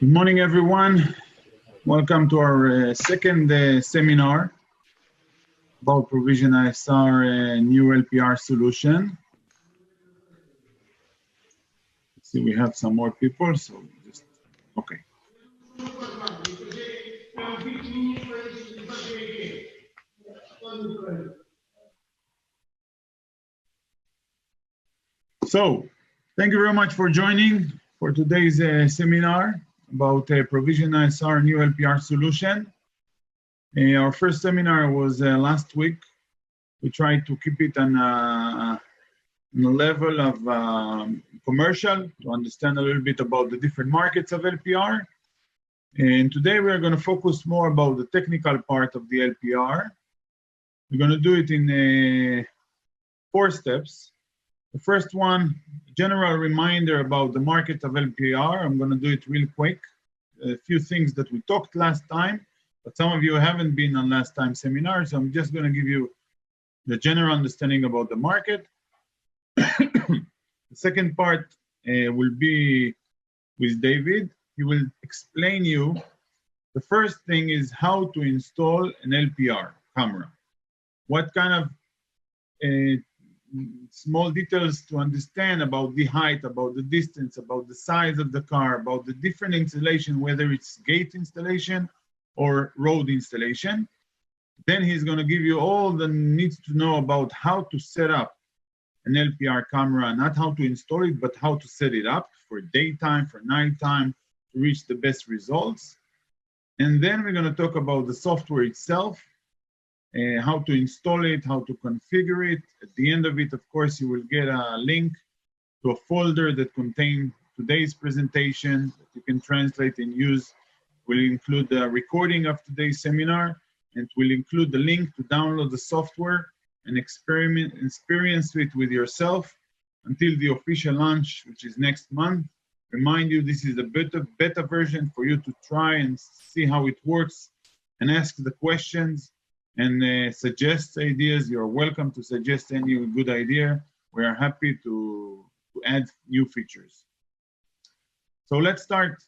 Good morning, everyone. Welcome to our second seminar about Provision-ISR new LPR solution. Let's see, we have some more people, so just, okay. So, thank you very much for joining for today's seminar about Provision-ISR new LPR solution. Our first seminar was last week. We tried to keep it on a level of commercial to understand a little bit about the different markets of LPR. And today we are going to focus more about the technical part of the LPR. We're going to do it in 4 steps. The first one, general reminder about the market of LPR. I'm going to do it real quick. A few things that we talked last time, but some of you haven't been on last time's seminar, so I'm just going to give you the general understanding about the market. The second part will be with David. He will explain you. The first thing is how to install an LPR camera. What kind of small details to understand about the height, about the distance, about the size of the car, about the different installation, whether it's gate installation or road installation. Then he's going to give you all the needs to know about how to set up an LPR camera, not how to install it, but how to set it up for daytime, for nighttime, to reach the best results. And then we're going to talk about the software itself, how to install it, how to configure it. At the end of it, of course, you will get a link to a folder that contains today's presentation that you can translate and use. Will include the recording of today's seminar, and will include the link to download the software and experience it with yourself until the official launch, which is next month. Remind you, this is a beta version for you to try and see how it works and ask the questions and suggest ideas. You're welcome to suggest any good idea. We are happy to add new features. So let's start.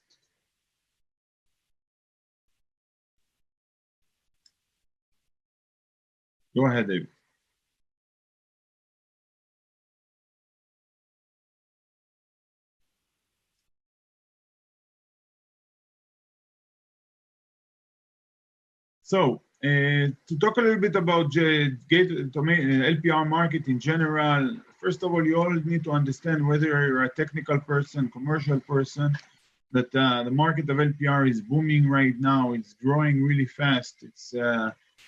Go ahead, David. So, to talk a little bit about LPR market in general, first of all, you all need to understand whether you're a technical person, commercial person, that the market of LPR is booming right now. It's growing really fast. It's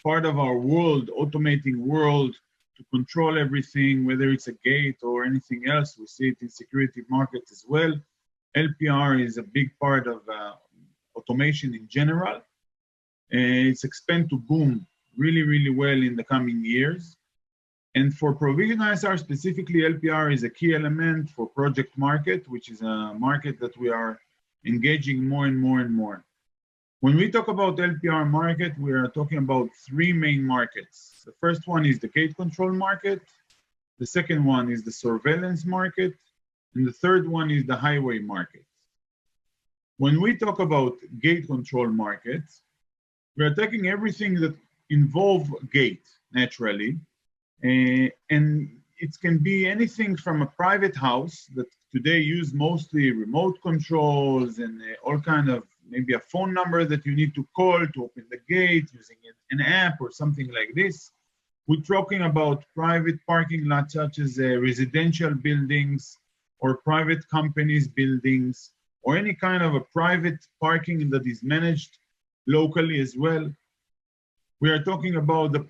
part of our world, automating world to control everything, whether it's a gate or anything else. We see it in security markets as well. LPR is a big part of automation in general. It's expected to boom really, really well in the coming years. And for Provision-ISR specifically, LPR is a key element for project market, which is a market that we are engaging more and more and more. When we talk about LPR market, we are talking about 3 main markets. The first one is the gate control market. The second one is the surveillance market. And the third one is the highway market. When we talk about gate control market, we are taking everything that involves gate, naturally. And it can be anything from a private house that today use mostly remote controls and all kind of, maybe a phone number that you need to call to open the gate using an app or something like this. We're talking about private parking lots such as residential buildings or private companies buildings or any kind of a private parking that is managed locally as well. We are talking about the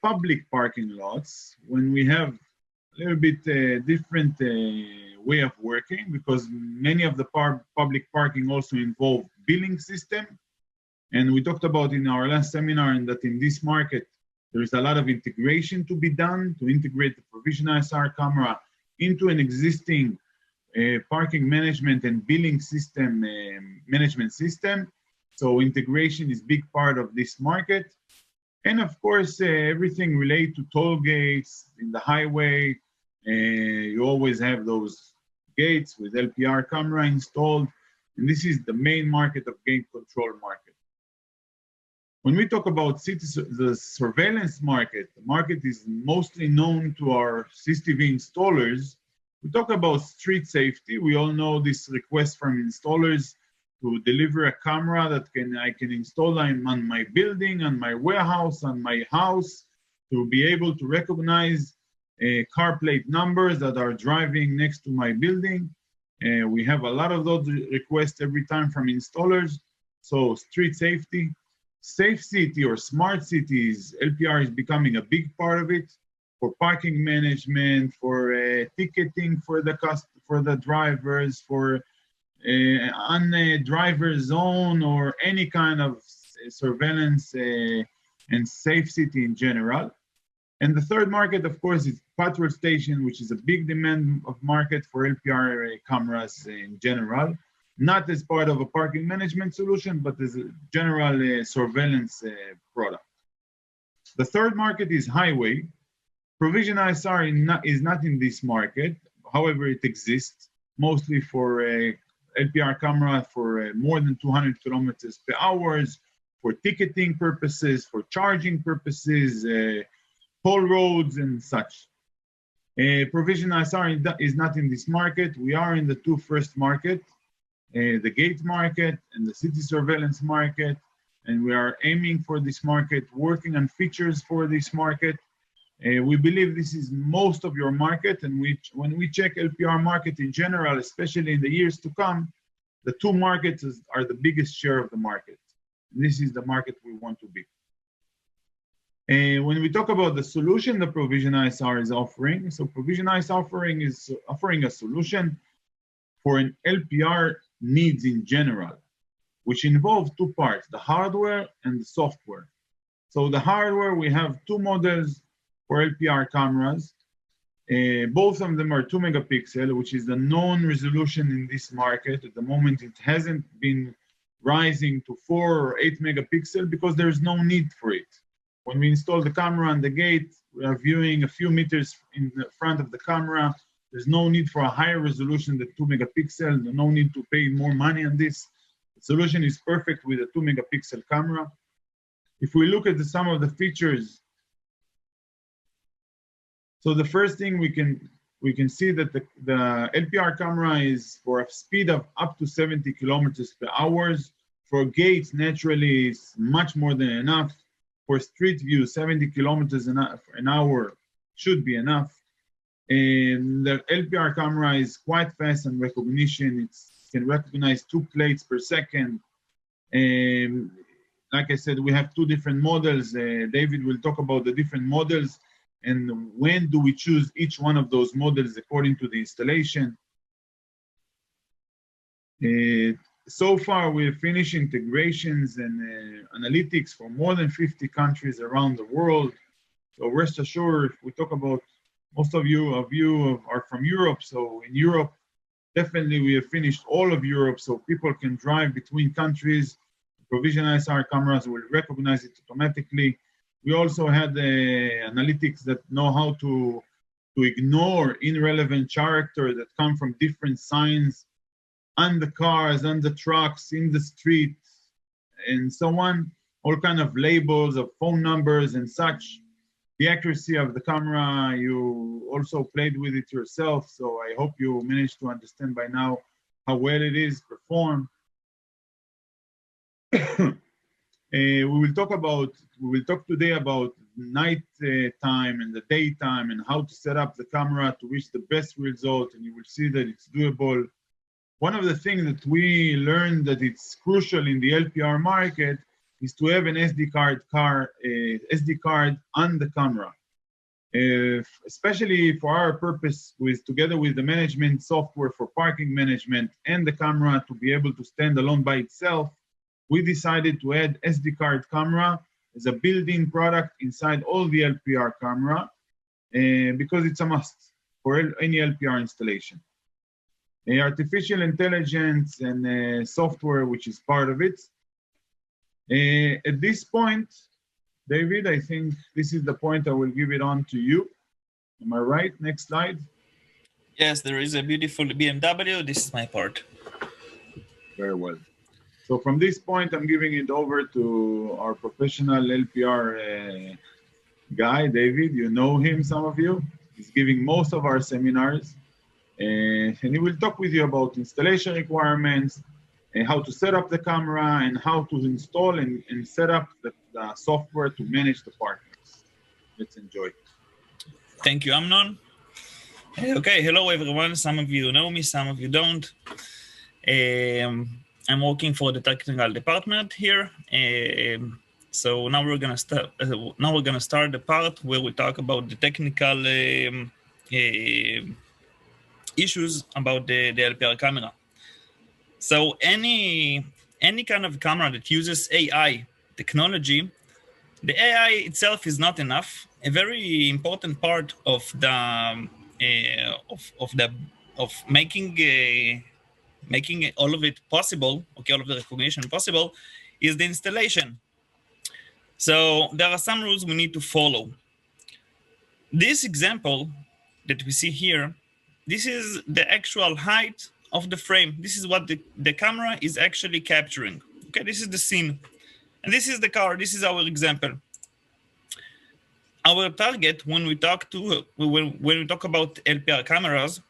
public parking lots when we have a little bit different way of working, because many of the public parking also involve billing system. And we talked about in our last seminar that in this market, there is a lot of integration to be done to integrate the Provision-ISR camera into an existing parking management and billing system management system. So integration is a big part of this market. And of course, everything related to toll gates in the highway. You always have those gates with LPR camera installed. And this is the main market of gate control market. When we talk about the surveillance market, the market is mostly known to our CCTV installers. We talk about street safety. We all know this request from installers to deliver a camera that I can install on my building, on my warehouse, on my house, to be able to recognize car plate numbers that are driving next to my building. We have a lot of those requests every time from installers. So street safety, safe city or smart cities, LPR is becoming a big part of it, for parking management, for ticketing for the drivers, for on a driver zone, or any kind of surveillance and safe city in general. And the third market, of course, is patrol station, which is a big demand of market for LPR cameras in general, not as part of a parking management solution, but as a general surveillance product. The third market is highway. Provision-ISR is not in this market. However, it exists mostly for LPR camera for more than 200 kilometers per hour, for ticketing purposes, for charging purposes, toll roads and such. Provision-ISR is not in this market. We are in the two first market, the gate market and the city surveillance market, and we are aiming for this market, working on features for this market. We believe this is most of your market, and when we check LPR market in general, especially in the years to come, the two markets are the biggest share of the market. This is the market we want to be. When we talk about the solution the Provision-ISR is offering, so Provision-ISR is offering a solution for an LPR needs in general, which involves two parts, the hardware and the software. So the hardware, we have two models for LPR cameras. Both of them are 2 megapixel, which is the known resolution in this market. At the moment, it hasn't been rising to 4 or 8 megapixel because there's no need for it. When we install the camera on the gate, we are viewing a few meters in the front of the camera. There's no need for a higher resolution than 2 megapixel. There's no need to pay more money on this. The solution is perfect with a 2 megapixel camera. If we look at some of the features, so the first thing we can see that the LPR camera is for a speed of up to 70 kilometers per hour. For gates, naturally, it's much more than enough. For street view, 70 kilometers an hour should be enough. And the LPR camera is quite fast in recognition. It can recognize 2 plates per second. And like I said, we have two different models. David will talk about the different models and when do we choose each one of those models according to the installation. So far, we've finished integrations and analytics for more than 50 countries around the world. So rest assured, if we talk about most of you are from Europe. So in Europe, definitely we have finished all of Europe so people can drive between countries. Provision-ISR cameras will recognize it automatically. We also had analytics that know how to ignore irrelevant characters that come from different signs on the cars, on the trucks, in the street, and so on. All kind of labels of phone numbers and such. The accuracy of the camera, you also played with it yourself, so I hope you managed to understand by now how well it is performed. We will talk today about night time and the daytime and how to set up the camera to reach the best result, and you will see that it's doable. One of the things that we learned that it's crucial in the LPR market is to have an SD card on the camera. Especially for our purpose, together with the management software for parking management and the camera to be able to stand alone by itself, we decided to add SD card camera as a built-in product inside all the LPR camera because it's a must for any LPR installation. Artificial intelligence and software, which is part of it. At this point, David, I think this is the point I will give it on to you. Am I right? Next slide. Yes, there is a beautiful BMW. This is my part. Very well. So from this point, I'm giving it over to our professional LPR guy, David. You know him, some of you. He's giving most of our seminars. And he will talk with you about installation requirements, and how to set up the camera, and how to install and set up the software to manage the partners. Let's enjoy. Thank you, Amnon. Okay, hello everyone. Some of you know me, some of you don't. I'm working for the technical department here. So now we're gonna start. Start the part where we talk about the technical issues about the LPR camera. So any kind of camera that uses AI technology, the AI itself is not enough. A very important part of the of making all of it possible, okay, all of the recognition possible, is the installation. So there are some rules we need to follow. This example that we see here, this is the actual height of the frame. This is what the camera is actually capturing. Okay, this is the scene. And this is the car. This is our example. Our target, when we talk about LPR cameras,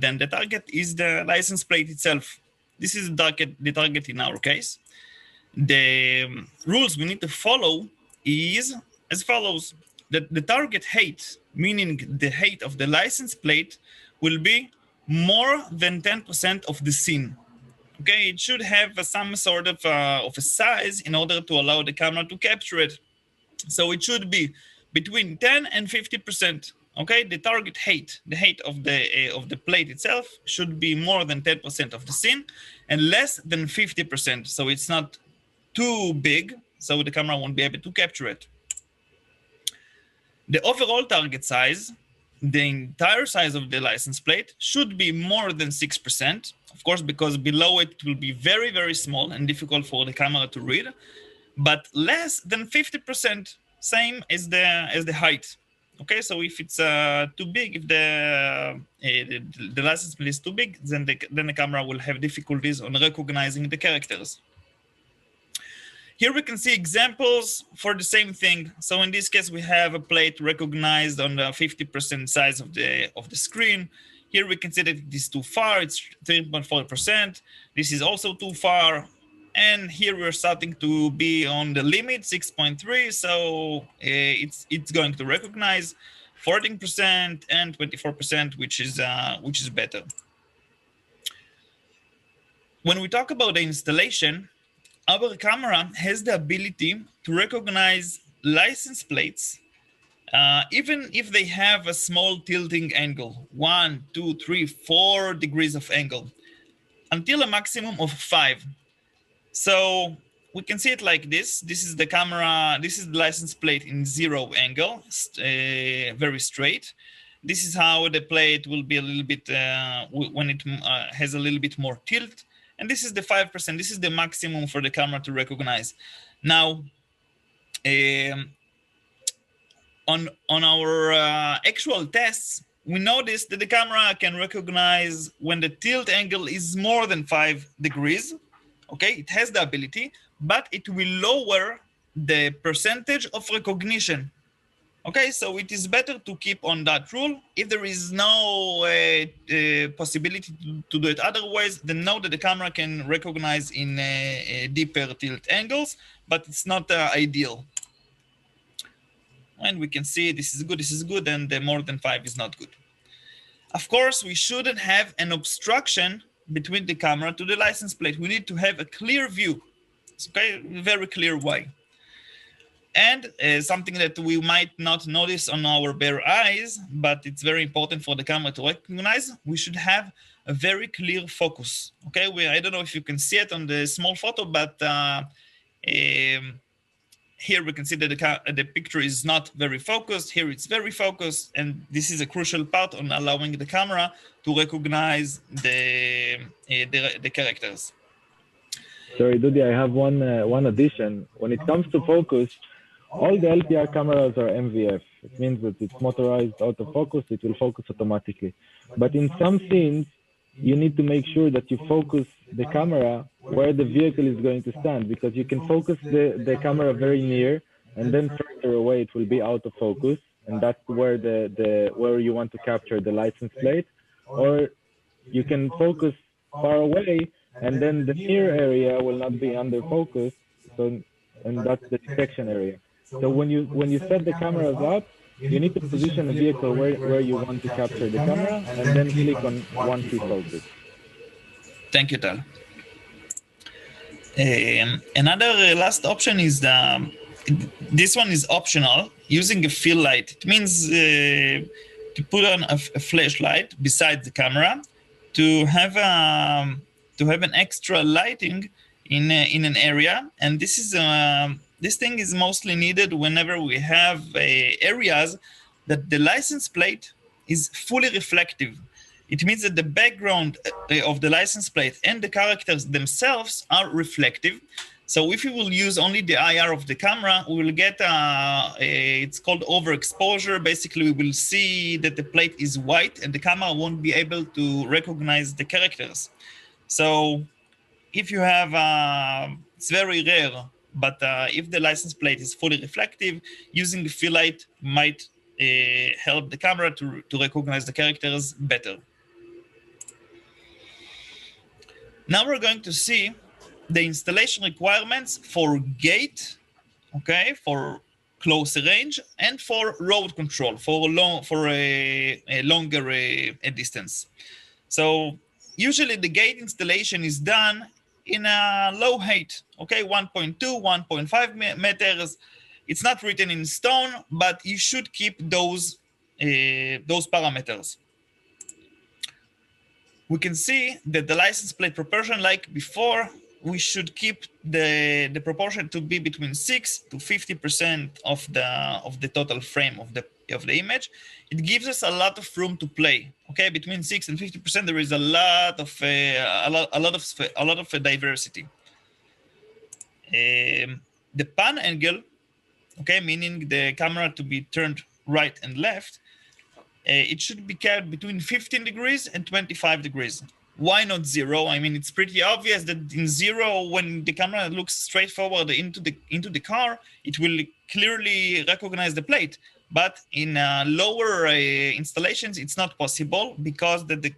then the target is the license plate itself. This is the target in our case. The rules we need to follow is as follows: that the target height, meaning the height of the license plate, will be more than 10% of the scene. Okay, it should have some sort of a size in order to allow the camera to capture it. So it should be between 10 and 50%. Okay, the target height, the height of the plate itself, should be more than 10% of the scene and less than 50%. So it's not too big, so the camera won't be able to capture it. The overall target size, the entire size of the license plate, should be more than 6%, of course, because below it will be very, very small and difficult for the camera to read, but less than 50%, same as the height. Okay, so if it's too big, if the license plate is too big, then the camera will have difficulties on recognizing the characters. Here we can see examples for the same thing. So in this case, we have a plate recognized on the 50% size of the screen. Here we can see that it is too far. It's 3.4%. This is also too far. And here we're starting to be on the limit, 6.3. So it's going to recognize 14% and 24%, which is better. When we talk about the installation, our camera has the ability to recognize license plates, even if they have a small tilting angle, 1, 2, 3, 4 degrees of angle, until a maximum of 5. So we can see it like this. This is the camera, this is the license plate in 0 angle, very straight. This is how the plate will be a little bit, when it has a little bit more tilt. And this is the 5%. This is the maximum for the camera to recognize. Now, on our actual tests, we noticed that the camera can recognize when the tilt angle is more than 5 degrees. Okay, it has the ability, but it will lower the percentage of recognition. Okay, so it is better to keep on that rule. If there is no possibility to do it otherwise, then know that the camera can recognize in deeper tilt angles, but it's not ideal. And we can see this is good, and the more than 5 is not good. Of course, we shouldn't have an obstruction between the camera to the license plate. We need to have a clear view. It's okay, very clear why. And something that we might not notice on our bare eyes, but it's very important for the camera to recognize, we should have a very clear focus. Okay, I don't know if you can see it on the small photo, but here we can see that the picture is not very focused. Here it's very focused, and this is a crucial part on allowing the camera to recognize the characters. Sorry, Dudi, I have one addition. When it comes to focus, all the LPR cameras are MVF. It means that it's motorized autofocus. It will focus automatically. But in some scenes, you need to make sure that you focus the camera where the vehicle is going to stand, because you can focus the camera very near and then further away it will be out of focus, and that's where where you want to capture the license plate. Or you can focus far away and then the near area will not be under focus, so, and that's the detection area. So when you set the cameras up, you need to position the vehicle where you want to capture the camera and then click on one key focus. Thank you, Tal. Another last option is this one is optional, using a fill light. It means to put on a flashlight beside the camera to have an extra lighting in an area, and this thing is mostly needed whenever we have areas that the license plate is fully reflective. It means that the background of the license plate and the characters themselves are reflective. So if we will use only the IR of the camera, we will get it's called overexposure. Basically, we will see that the plate is white and the camera won't be able to recognize the characters. So if you have, it's very rare, but if the license plate is fully reflective, using the fill light might help the camera to recognize the characters better. Now we're going to see the installation requirements for gate, okay, for closer range, and for road control, for a longer distance. So usually the gate installation is done in a low height, okay, 1.2, 1.5 meters. It's not written in stone, but you should keep those parameters. We can see that the license plate proportion, like before, we should keep the proportion to be between 6 to 50% of the total frame of the image. It gives us a lot of room to play. Okay, between 6 and 50%, there is a lot of diversity. The pan angle, okay, meaning the camera to be turned right and left, it should be kept between 15 degrees and 25 degrees. Why not 0? I mean, it's pretty obvious that in 0, when the camera looks straight forward into the car, it will clearly recognize the plate. But in lower installations, it's not possible because the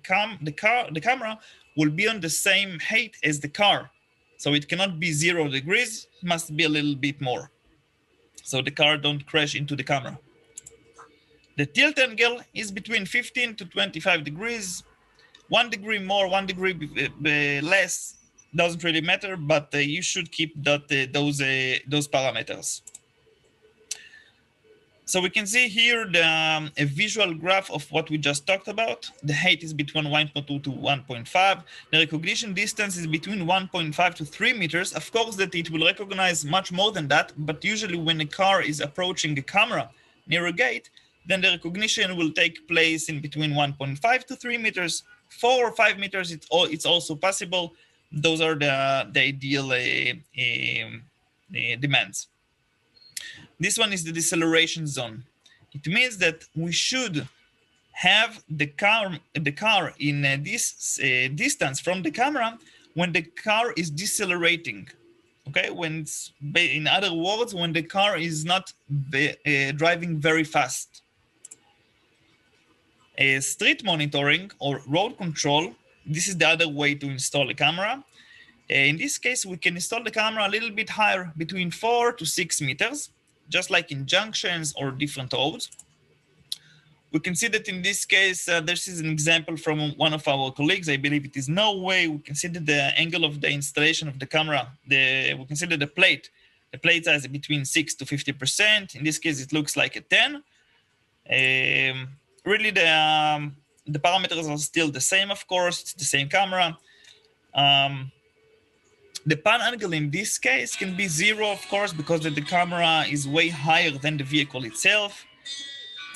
camera will be on the same height as the car. So it cannot be 0 degrees, it must be a little bit more. So the car don't crash into the camera. The tilt angle is between 15 to 25 degrees. 1 degree more, 1 degree less, doesn't really matter, but you should keep those parameters. So we can see here a visual graph of what we just talked about. The height is between 1.2 to 1.5. The recognition distance is between 1.5 to 3 meters. Of course that it will recognize much more than that, but usually when a car is approaching a camera near a gate, then the recognition will take place in between 1.5 to 3 meters. 4 or 5 meters, it's also possible. Those are the ideal demands. This one is the deceleration zone. It means that we should have the car in this distance from the camera when the car is decelerating. Okay, in other words, when the car is not driving very fast. Street monitoring or road control, this is the other way to install a camera. In this case, we can install the camera a little bit higher, between 4 to 6 meters, just like in junctions or different roads. We can see that in this case, this is an example from one of our colleagues. I believe it is Norway. We can see that the angle of the installation of the camera, we can see that the plate size is between 6 to 50%. In this case, it looks like a 10. Really, the parameters are still the same, of course. It's the same camera. The pan angle in this case can be 0, of course, because the camera is way higher than the vehicle itself.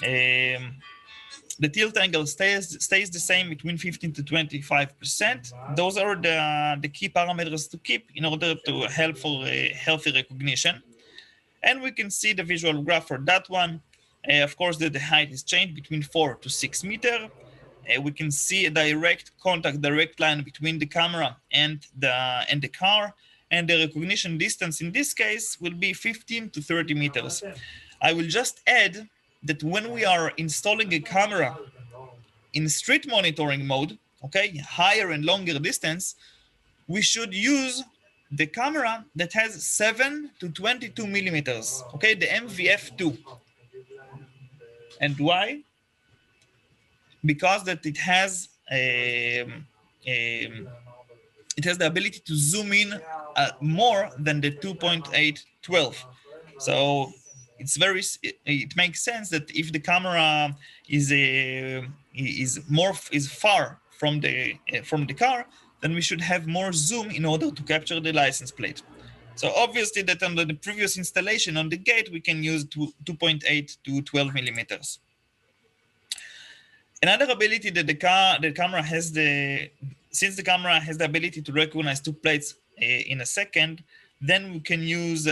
The tilt angle stays the same between 15 to 25%. Those are the key parameters to keep in order to help for a healthy recognition. And we can see the visual graph for that one. Of course, the height is changed between 4 to 6 meters. we can see a direct contact, direct line between the camera and the car, and the recognition distance in this case will be 15 to 30 meters. I will just add that when we are installing a camera in street monitoring mode, okay, higher and longer distance, we should use the camera that has 7 to 22 millimeters, okay, the MVF2. And why? Because that it has the ability to zoom in more than the 2.812. So it makes sense that if the camera is far from the car, then we should have more zoom in order to capture the license plate. So obviously that under the previous installation on the gate, we can use 2.8 to 12 millimeters. Another ability that the camera has since the camera has the ability to recognize two plates in a second, then we can use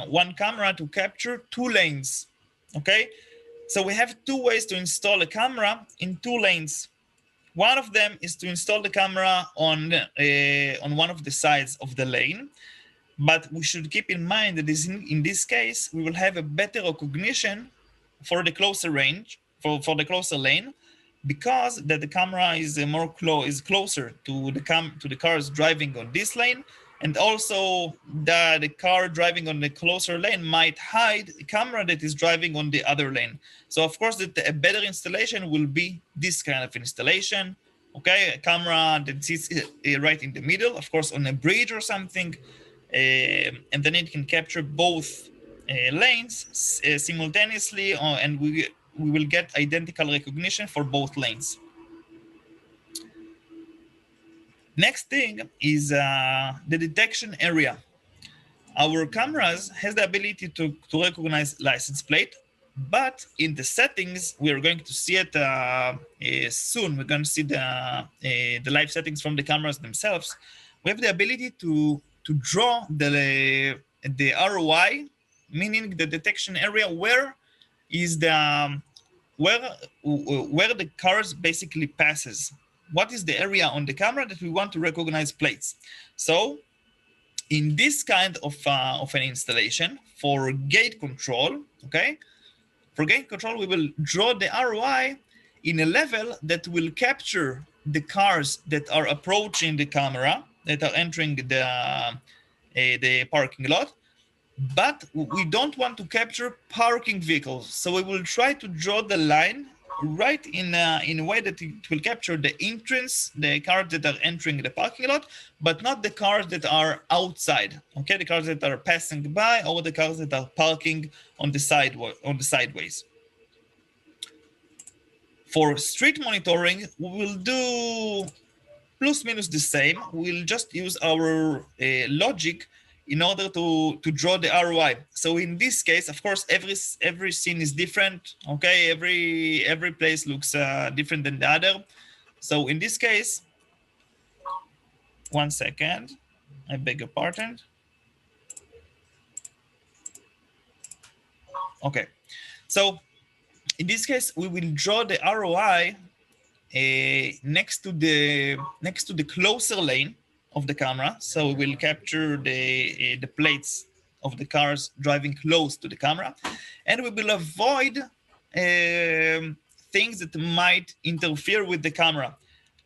one camera to capture two lanes, okay? So we have two ways to install a camera in two lanes. One of them is to install the camera on one of the sides of the lane, but we should keep in mind that in this case, we will have a better recognition for the closer range, for the closer lane, because that the camera is closer to the cars driving on this lane, and also the car driving on the closer lane might hide a camera that is driving on the other lane. So of course that a better installation will be this kind of installation, okay, a camera that sits right in the middle, of course on a bridge or something, and then it can capture both lanes simultaneously, and we will get identical recognition for both lanes. Next thing is the detection area. Our cameras has the ability to recognize license plate, but in the settings, we are going to see it soon. We're going to see the live settings from the cameras themselves. We have the ability to draw the ROI, meaning the detection area where is where the cars basically passes. What is the area on the camera that we want to recognize plates? So in this kind of an installation for gate control, okay, for gate control, we will draw the ROI in a level that will capture the cars that are approaching the camera, that are entering the parking lot, but we don't want to capture parking vehicles. So we will try to draw the line right in a way that it will capture the entrance, the cars that are entering the parking lot, but not the cars that are outside, okay? The cars that are passing by, or the cars that are parking on the sideways. For street monitoring, we will do plus minus the same. We'll just use our logic in order to draw the ROI. So in this case, of course, every scene is different. Okay, every place looks different than the other. So in this case, one second, I beg your pardon. Okay, so in this case, we will draw the ROI next to the closer lane of the camera. So we will capture the plates of the cars driving close to the camera, and we will avoid things that might interfere with the camera.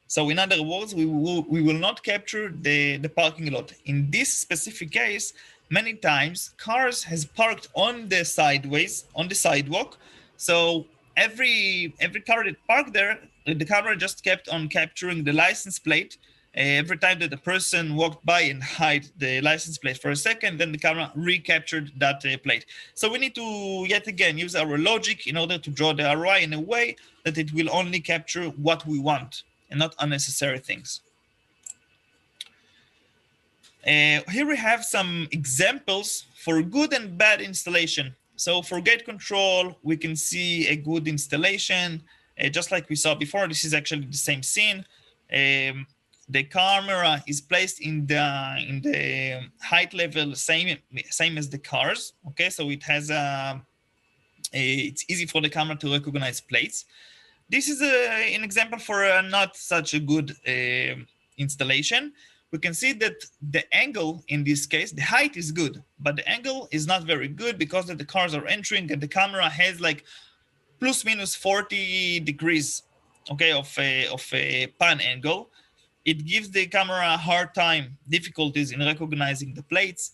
So in other words, we will not capture the parking lot. In this specific case, many times cars has parked on the sidewalk. So every car that parked there, the camera just kept on capturing the license plate. Every time that the person walked by and hide the license plate for a second, then the camera recaptured that plate. So we need to, yet again, use our logic in order to draw the ROI in a way that it will only capture what we want and not unnecessary things. Here we have some examples for good and bad installation. So for gate control, we can see a good installation. Just like we saw before, this is actually the same scene. The camera is placed in the height level, same as the cars. Okay, so it has it's easy for the camera to recognize plates. This is an example for not such a good installation. We can see that the angle in this case, the height is good, but the angle is not very good because the cars are entering and the camera has like plus minus 40 degrees, okay, of a pan angle. It gives the camera a hard time, difficulties in recognizing the plates.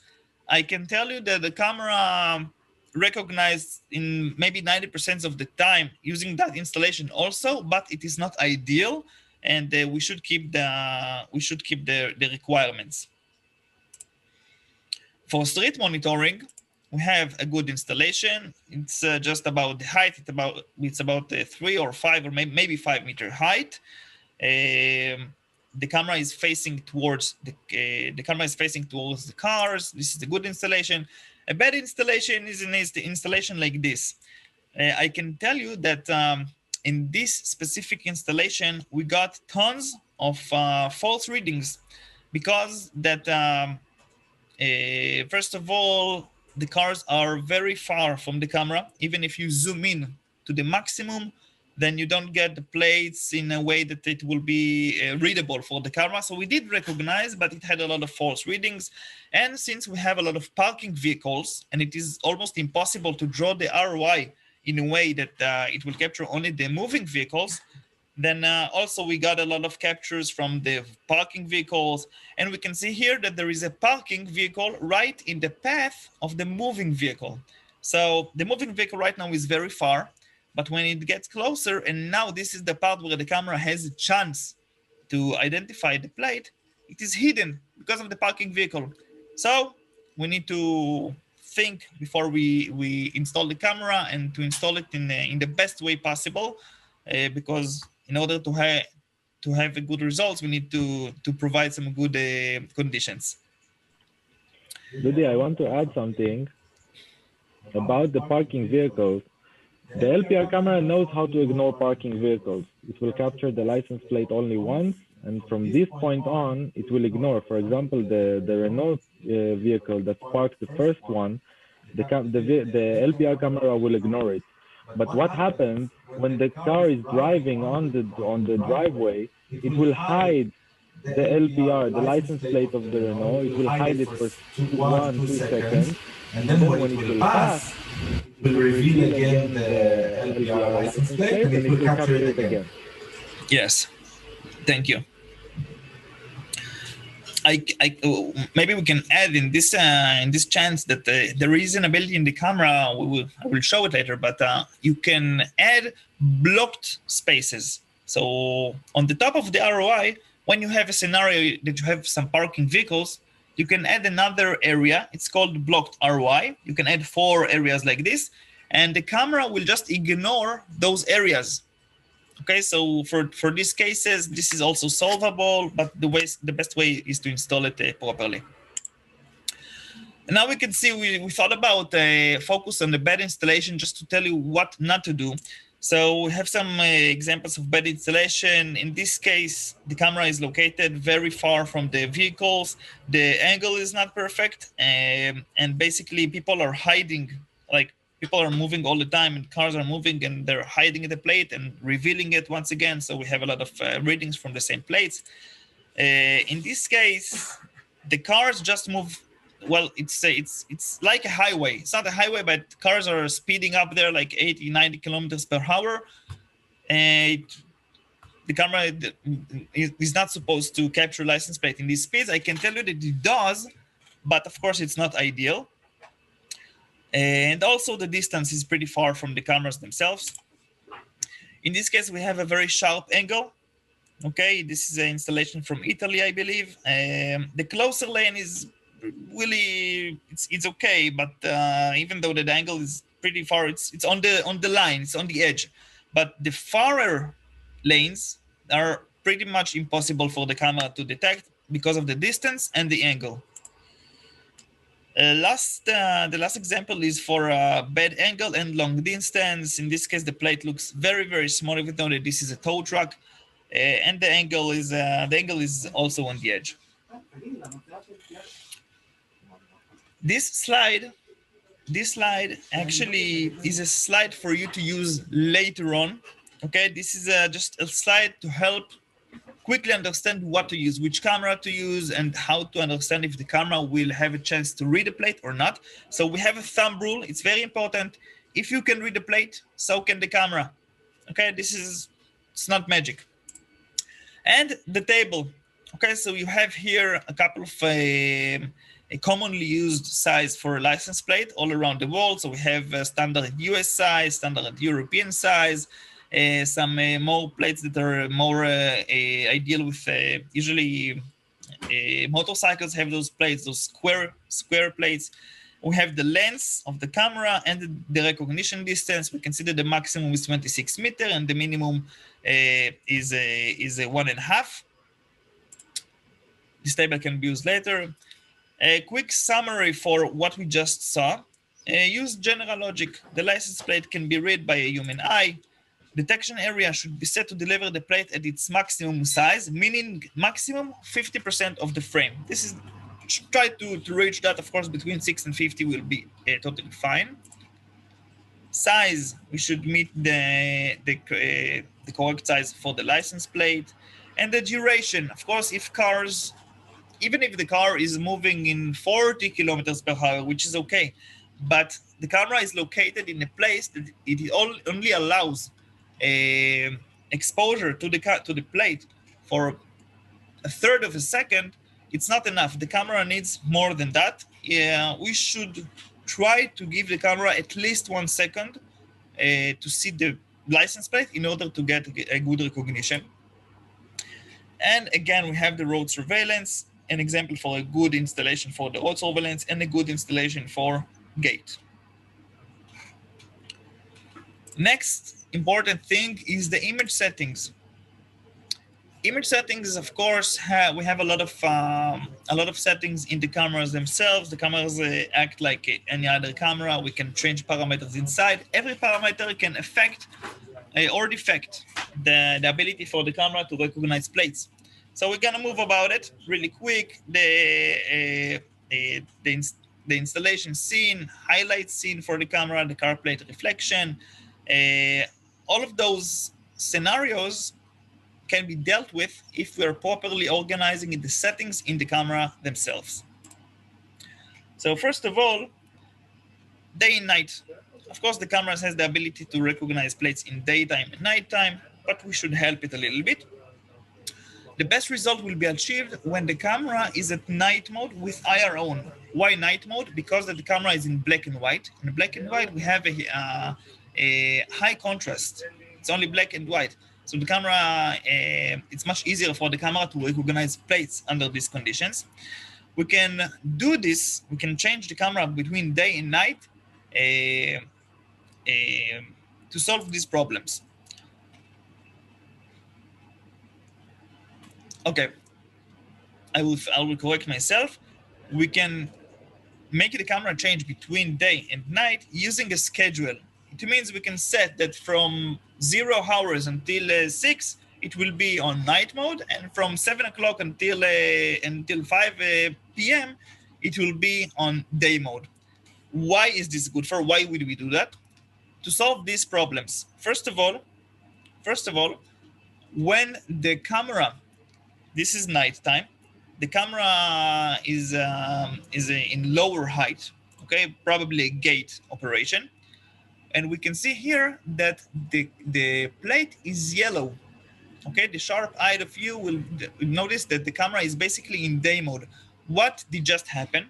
I can tell you that the camera recognized in maybe 90% of the time using that installation also, but it is not ideal, and we should keep the requirements. For street monitoring, we have a good installation. It's just about the height. It's about 3 or 5 or maybe 5 meter height. The camera is facing towards the cars. This is a good installation. A bad installation is the installation like this. I can tell you that in this specific installation, we got tons of false readings because that first of all, the cars are very far from the camera. Even if you zoom in to the maximum, then you don't get the plates in a way that it will be readable for the camera. So we did recognize, but it had a lot of false readings. And since we have a lot of parking vehicles, and it is almost impossible to draw the ROI in a way that it will capture only the moving vehicles, then also we got a lot of captures from the parking vehicles. And we can see here that there is a parking vehicle right in the path of the moving vehicle. So the moving vehicle right now is very far. But when it gets closer, and now this is the part where the camera has a chance to identify the plate, it is hidden because of the parking vehicle. So we need to think before we install the camera and to install it in the best way possible, because in order to have a good results, we need to provide some good conditions. Dudi, I want to add something about the parking vehicles. The LPR camera knows how to ignore parking vehicles. It will capture the license plate only once, and from this point on, it will ignore. For example, the Renault vehicle that parked the first one, the LPR camera will ignore it. But what happens when the car is driving on the driveway? It will hide the LPR, the license plate of the Renault. It will hide it for 2 seconds, and then when it will pass, it will reveal again the LPR license plate, and it will capture it again. Yes, thank you. Maybe we can add in this chance that there is an ability in the camera. I will show it later, but you can add blocked spaces. So on the top of the ROI, when you have a scenario that you have some parking vehicles, you can add another area. It's called blocked ROI. You can add 4 areas like this, and the camera will just ignore those areas. Okay, so for these cases, this is also solvable, but the best way is to install it properly. And now we can see we thought about focus on the bad installation just to tell you what not to do. So we have some examples of bad installation. In this case, the camera is located very far from the vehicles. The angle is not perfect, and basically people are hiding, like people are moving all the time and cars are moving and they're hiding the plate and revealing it once again. So we have a lot of readings from the same plates. In this case, the cars just move. Well, it's like a highway. It's not a highway, but cars are speeding up there like 80, 90 kilometers per hour. And the camera is not supposed to capture license plate in these speeds. I can tell you that it does, but of course it's not ideal. And also the distance is pretty far from the cameras themselves. In this case, we have a very sharp angle. Okay, this is an installation from Italy, I believe. The closer lane is really it's okay, but even though the angle is pretty far, it's on the line, it's on the edge. But the farther lanes are pretty much impossible for the camera to detect because of the distance and the angle. The last example is for bad angle and long distance. In this case, the plate looks very, very small, even though that this is a tow truck, and the angle is also on the edge. This slide actually is a slide for you to use later on Okay, this is just a slide to help quickly understand what to use, which camera to use, and how to understand if the camera will have a chance to read the plate or not. So we have a thumb rule. It's very important. If you can read the plate, so can the camera. Okay, it's not magic. And the table. Okay, so you have here a couple of a commonly used size for a license plate all around the world. So we have a standard US size, standard European size, some more plates that are more ideal with usually motorcycles have those plates, those square plates. We have the length of the camera and the recognition distance. We consider the maximum is 26 meters and the minimum is 1.5. This table can be used later. A quick summary for what we just saw. Use general logic. The license plate can be read by a human eye. Detection area should be set to deliver the plate at its maximum size, meaning maximum 50% of the frame. This is try to reach that. Of course, between 6 and 50 will be totally fine. Size, we should meet the correct size for the license plate. And the duration, of course, even if the car is moving in 40 kilometers per hour, which is okay, but the camera is located in a place that it only allows exposure to the plate for a third of a second, it's not enough. The camera needs more than that. We should try to give the camera at least 1 second to see the license plate in order to get a good recognition. And again, we have the road surveillance, an example for a good installation for the road surveillance and a good installation for gate. Next important thing is the image settings. Image settings, of course, we have a lot of settings in the cameras themselves. The cameras act like any other camera. We can change parameters inside. Every parameter can affect or defect the ability for the camera to recognize plates. So we're gonna move about it really quick. The installation scene, highlight scene for the camera, the car plate reflection, all of those scenarios can be dealt with if we are properly organizing the settings in the camera themselves. So first of all, day and night. Of course, the cameras has the ability to recognize plates in daytime and nighttime, but we should help it a little bit. The best result will be achieved when the camera is at night mode with IR on. Why night mode? Because the camera is in black and white. In black and white, we have a high contrast. It's only black and white. So the camera, it's much easier for the camera to recognize plates under these conditions. We can do this, we can change the camera between day and night to solve these problems. Okay, I will correct myself. We can make the camera change between day and night using a schedule. It means we can set that from 0 hours until 6, it will be on night mode, and from 7 o'clock until 5 p.m., it will be on day mode. Why is this good for? Why would we do that? To solve these problems. First of all, when the camera, this is nighttime, the camera is in lower height, okay, probably a gate operation. And we can see here that the plate is yellow. Okay, the sharp-eyed of you will notice that the camera is basically in day mode. What did just happen?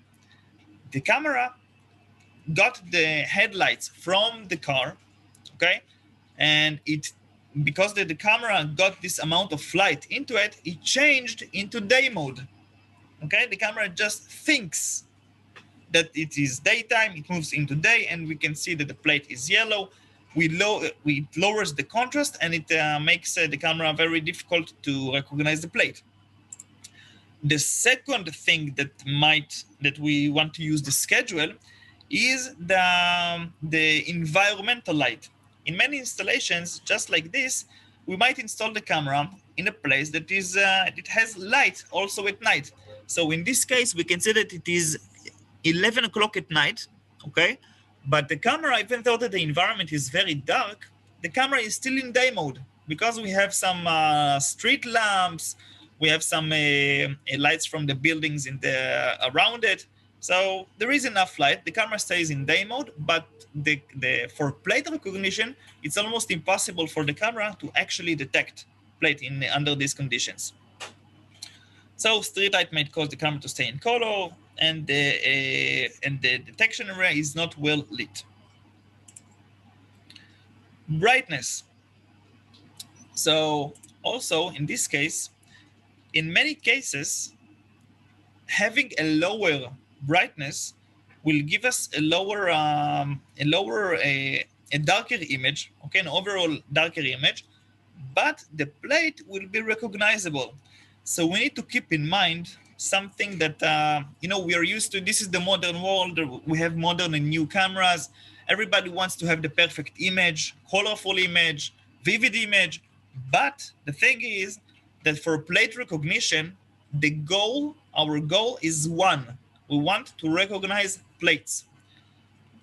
The camera got the headlights from the car, okay, and because the camera got this amount of light into it, it changed into day mode. Okay, the camera just thinks that it is daytime, it moves into day, and we can see that the plate is yellow. It lowers the contrast, and it makes the camera very difficult to recognize the plate. The second thing that we want to use the schedule is the environmental light. In many installations, just like this, we might install the camera in a place that it has light also at night. So in this case, we can say that it is 11 o'clock at night, okay? But the camera, even though that the environment is very dark, the camera is still in day mode because we have some street lamps, we have some lights from the buildings in the around it. So there is enough light. The camera stays in day mode, but for plate recognition, it's almost impossible for the camera to actually detect plate under these conditions. So street light might cause the camera to stay in color, and the detection area is not well lit. Brightness. So also in this case, in many cases, having a lower brightness will give us a darker image, okay, an overall darker image, but the plate will be recognizable. So we need to keep in mind something that we are used to. This is the modern world. We have modern and new cameras. Everybody wants to have the perfect image, colorful image, vivid image. But the thing is that for plate recognition, our goal is one. We want to recognize plates.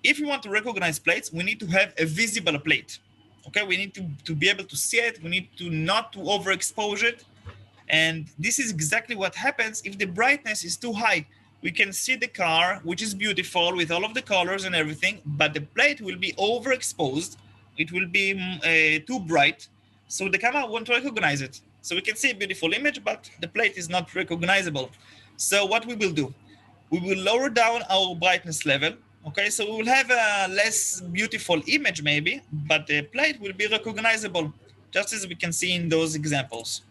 If we want to recognize plates, we need to have a visible plate. Okay, we need to be able to see it. We need to not to overexpose it. And this is exactly what happens if the brightness is too high. We can see the car, which is beautiful with all of the colors and everything, but the plate will be overexposed. It will be too bright, so the camera won't recognize it. So we can see a beautiful image, but the plate is not recognizable. So what we will do, we will lower down our brightness level. Okay, so we will have a less beautiful image maybe, but the plate will be recognizable, just as we can see in those examples.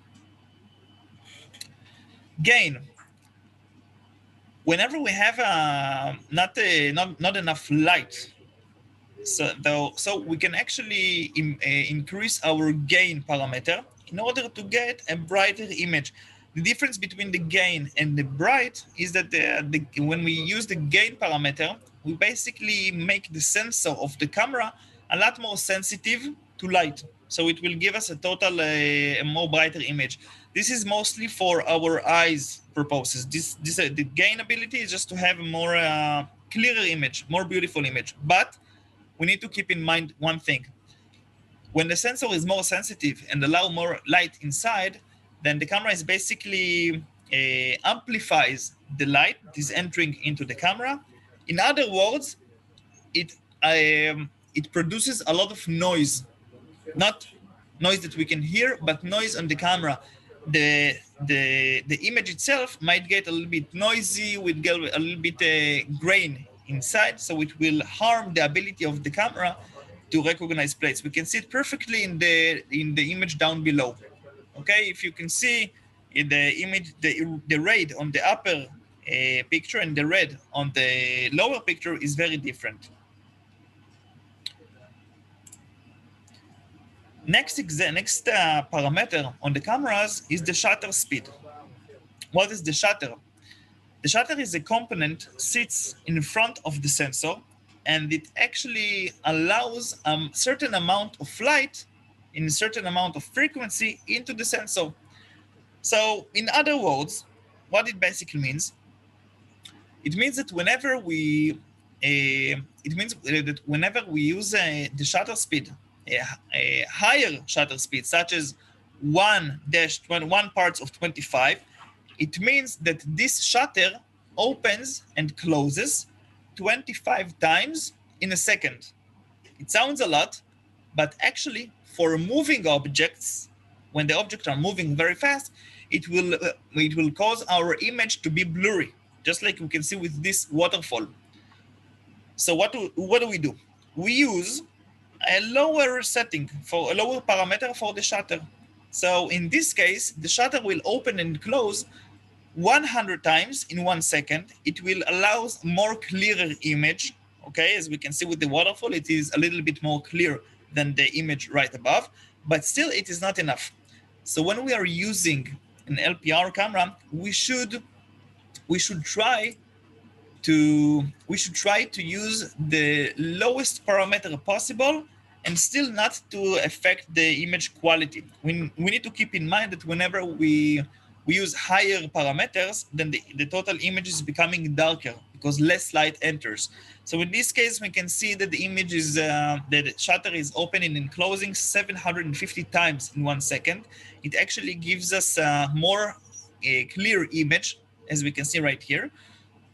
Gain. Whenever we have not enough light, so we can actually increase our gain parameter in order to get a brighter image. The difference between the gain and the bright is that when we use the gain parameter, we basically make the sensor of the camera a lot more sensitive to light. So it will give us a total a more brighter image. This is mostly for our eyes purposes. The gain ability is just to have a more clearer image, more beautiful image. But we need to keep in mind one thing. When the sensor is more sensitive and allow more light inside, then the camera is basically amplifies the light that is entering into the camera. In other words, it produces a lot of noise, not noise that we can hear, but noise on the camera. The image itself might get a little bit noisy, will get a little bit grain inside, so it will harm the ability of the camera to recognize plates. We can see it perfectly in the image down below. Okay, if you can see in the image, the red on the upper picture and the red on the lower picture is very different. Next parameter on the cameras is the shutter speed. What is the shutter? The shutter is a component sits in front of the sensor, and it actually allows a certain amount of light in a certain amount of frequency into the sensor. So in other words, what it basically means, it means that whenever we use the shutter speed, a higher shutter speed, such as 1 parts of 25, it means that this shutter opens and closes 25 times in a second. It sounds a lot, but actually for moving objects, when the objects are moving very fast, it will cause our image to be blurry, just like we can see with this waterfall. So what do we do? We use a lower setting, for a lower parameter for the shutter. So in this case, the shutter will open and close 100 times in 1 second. It will allow more clearer image. Okay, as we can see with the waterfall, it is a little bit more clear than the image right above, but still it is not enough. So when we are using an LPR camera, we should try to use the lowest parameter possible and still not to affect the image quality. We need to keep in mind that whenever we use higher parameters, then the total image is becoming darker because less light enters. So in this case, we can see that the image is, that the shutter is opening and closing 750 times in 1 second. It actually gives us a more clear image, as we can see right here,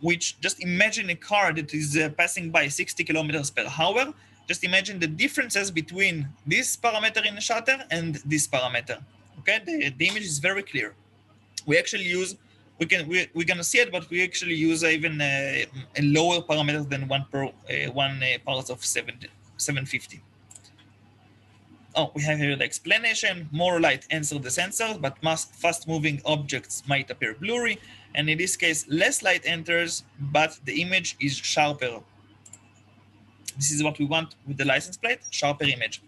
which just imagine a car that is passing by 60 kilometers per hour. Just imagine the differences between this parameter in the shutter and this parameter. Okay, the image is very clear. We actually use, we're gonna see it, but we actually use even a lower parameter than one part of 750. Oh, we have here the explanation. More light enters the sensor, but fast-moving objects might appear blurry. And in this case, less light enters, but the image is sharper. This is what we want with the license plate, sharper image.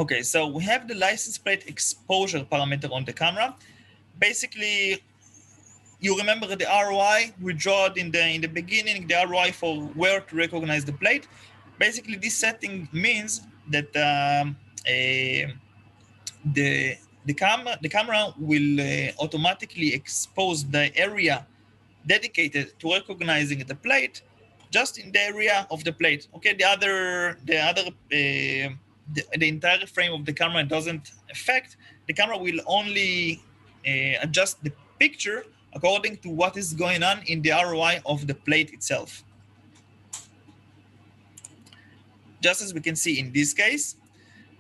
Okay, so we have the license plate exposure parameter on the camera. Basically, you remember the ROI we drew in the beginning, the ROI for where to recognize the plate. Basically, this setting means that the camera will automatically expose the area dedicated to recognizing the plate just in the area of the plate. Okay, the entire frame of the camera doesn't affect. The camera will only adjust the picture according to what is going on in the ROI of the plate itself. Just as we can see in this case,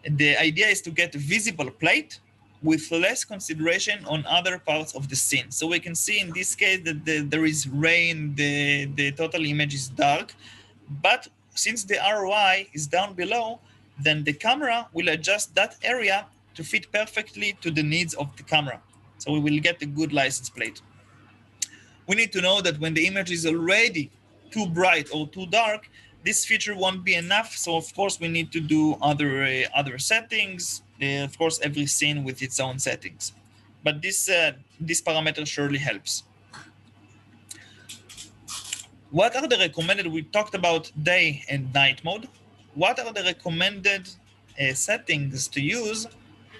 the idea is to get a visible plate with less consideration on other parts of the scene. So we can see in this case that there is rain, the total image is dark, but since the ROI is down below, then the camera will adjust that area to fit perfectly to the needs of the camera. So we will get a good license plate. We need to know that when the image is already too bright or too dark, this feature won't be enough. So of course we need to do other settings. Of course, every scene with its own settings, but this parameter surely helps. What are the recommended? We talked about day and night mode. What are the recommended settings to use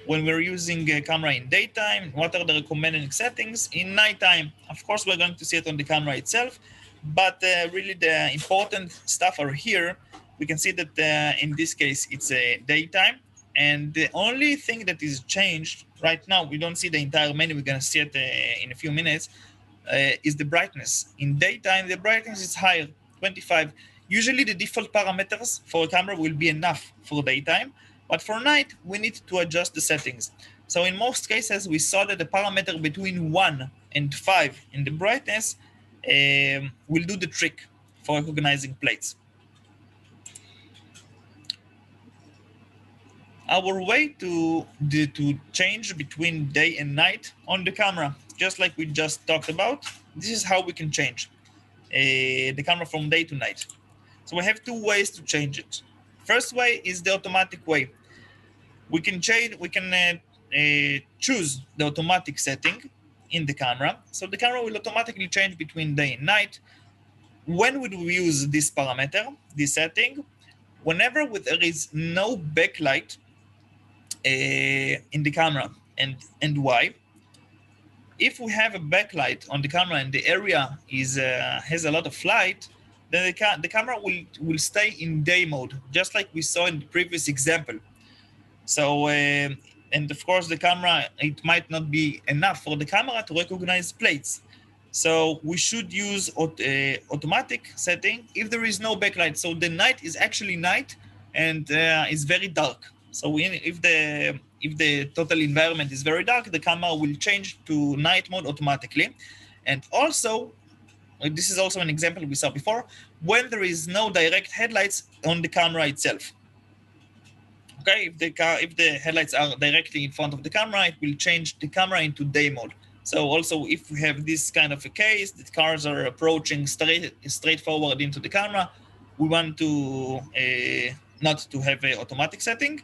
when we're using a camera in daytime? What are the recommended settings in nighttime? Of course, we're going to see it on the camera itself, but really the important stuff are here. We can see that in this case, it's a daytime. And the only thing that is changed right now, we don't see the entire menu, we're gonna see it in a few minutes, is the brightness. In daytime, the brightness is higher, 25. Usually the default parameters for a camera will be enough for daytime, but for night, we need to adjust the settings. So in most cases, we saw that the parameter between 1 and 5 in the brightness will do the trick for recognizing plates. Our way to change between day and night on the camera, just like we just talked about, this is how we can change the camera from day to night. So we have two ways to change it. First way is the automatic way. We can change. We can choose the automatic setting in the camera. So the camera will automatically change between day and night. When would we use this parameter, this setting? Whenever there is no backlight in the camera. And why? If we have a backlight on the camera and the area is has a lot of light, then the camera will stay in day mode, just like we saw in the previous example. So and of course the camera, it might not be enough for the camera to recognize plates. So we should use automatic setting if there is no backlight. So the night is actually night and is very dark. So if the total environment is very dark, the camera will change to night mode automatically. And also, this is also an example we saw before, when there is no direct headlights on the camera itself. Okay, if the headlights are directly in front of the camera, it will change the camera into day mode. So also, if we have this kind of a case that cars are approaching straightforward into the camera, we want to not to have an automatic setting.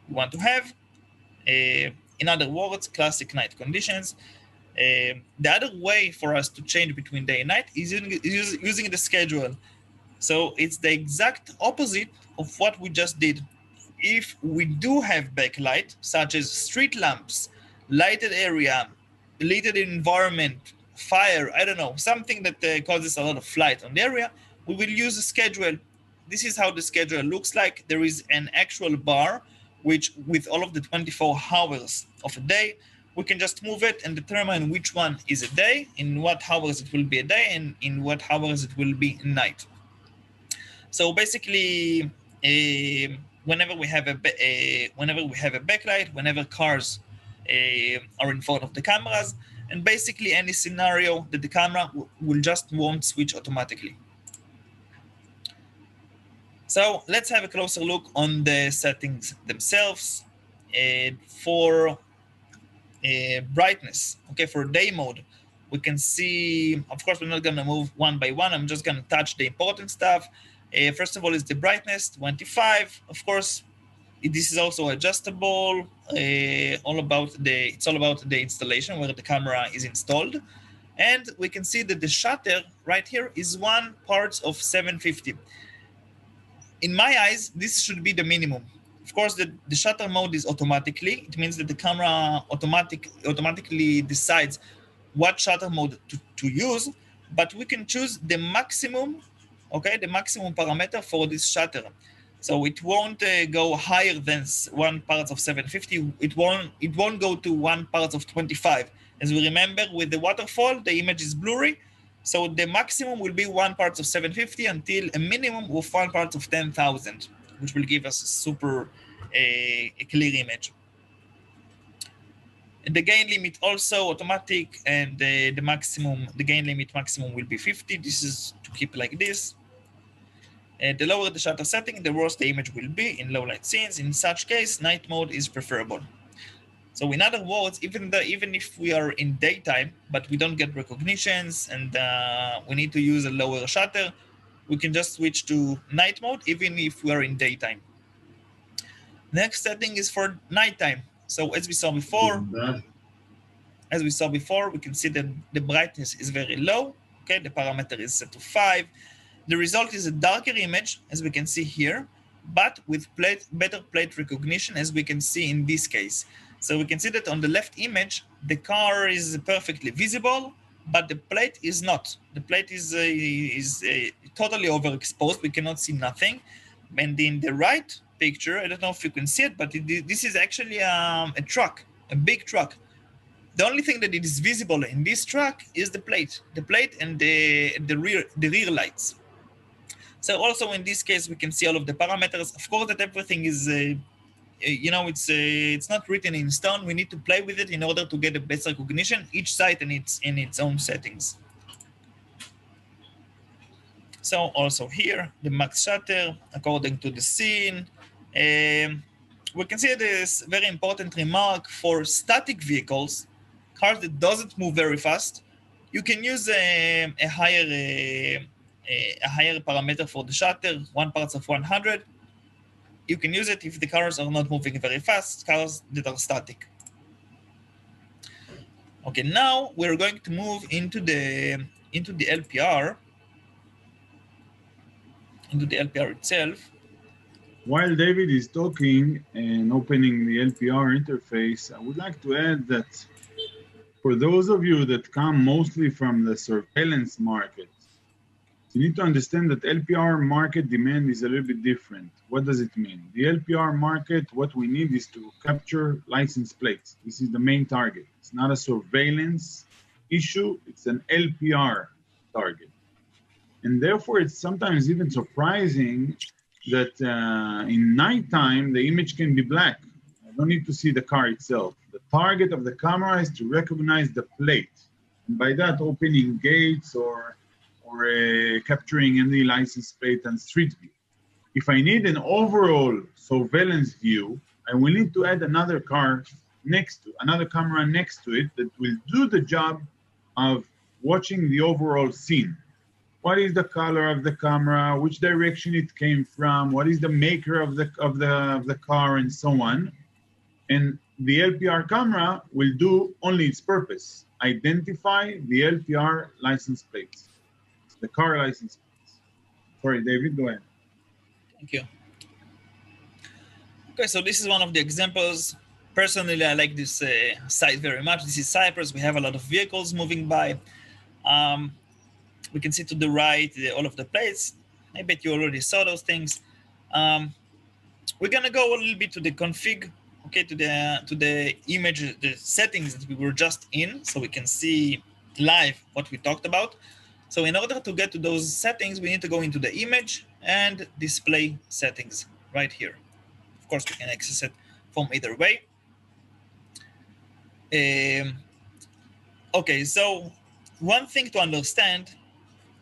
We want to have, in other words, classic night conditions. The other way for us to change between day and night is using the schedule. So it's the exact opposite of what we just did. If we do have backlight, such as street lamps, lighted area, lighted environment, fire, I don't know, something that causes a lot of light on the area, we will use a schedule. This is how the schedule looks like. There is an actual bar, which with all of the 24 hours of a day, we can just move it and determine which one is a day, in what hours it will be a day, and in what hours it will be night. So basically, whenever we have a backlight, whenever cars are in front of the cameras, and basically any scenario that the camera won't switch automatically. So let's have a closer look on the settings themselves. For brightness, okay, for day mode, we can see, of course, we're not going to move one by one. I'm just going to touch the important stuff. First of all is the brightness, 25. Of course, this is also adjustable. It's all about the installation where the camera is installed. And we can see that the shutter right here is 1 part of 750. In my eyes, this should be the minimum. Of course, the shutter mode is automatically. It means that the camera automatically decides what shutter mode to use, but we can choose the maximum, okay, the maximum parameter for this shutter. So it won't go higher than 1 part of 750. It won't go to 1 part of 25. As we remember, with the waterfall, the image is blurry. So the maximum will be 1 part of 750 until a minimum of 1 part of 10,000, which will give us a super a clear image. And the gain limit also automatic, and the gain limit maximum will be 50. This is to keep like this. The lower the shutter setting, the worse the image will be in low light scenes. In such case, night mode is preferable. So in other words, even if we are in daytime, but we don't get recognitions and we need to use a lower shutter, we can just switch to night mode, even if we are in daytime. Next setting is for nighttime. So as we saw before, we can see that the brightness is very low. Okay, the parameter is set to 5. The result is a darker image, as we can see here, but with better plate recognition, as we can see in this case. So we can see that on the left image, the car is perfectly visible, but the plate is not. The plate is totally overexposed. We cannot see nothing. And in the right picture, I don't know if you can see it, but this is actually a truck, a big truck. The only thing that it is visible in this truck is the plate and the rear lights. So also in this case, we can see all of the parameters. Of course, that everything is, it's not written in stone. We need to play with it in order to get the best recognition. Each site in its own settings. So also here, the max shutter according to the scene. We can see this very important remark for static vehicles, cars that doesn't move very fast. You can use a higher parameter for the shutter, 1 part of 100. You can use it if the cars are not moving very fast, cars that are static. Okay, now we're going to move into the LPR, into the LPR itself. While David is talking and opening the LPR interface, I would like to add that for those of you that come mostly from the surveillance market, you need to understand that LPR market demand is a little bit different. What does it mean? The LPR market, what we need is to capture license plates. This is the main target. It's not a surveillance issue, it's an LPR target. And therefore, it's sometimes even surprising that in nighttime, the image can be black. I don't need to see the car itself. The target of the camera is to recognize the plate. And by that, opening gates or capturing any license plate and street view. If I need an overall surveillance view, I will need to add another camera next to it that will do the job of watching the overall scene. What is the color of the camera? Which direction it came from? What is the maker of the car, and so on? And the LPR camera will do only its purpose: identify the LPR license plates, the car license plates. Sorry, David, go ahead. Thank you. Okay, so this is one of the examples. Personally, I like this site very much. This is Cyprus. We have a lot of vehicles moving by. We can see to the right all of the plates. I bet you already saw those things. We're gonna go a little bit to the config, okay, to the image, the settings that we were just in, so we can see live what we talked about. So in order to get to those settings, we need to go into the image and display settings right here. Of course, we can access it from either way. Okay, so one thing to understand,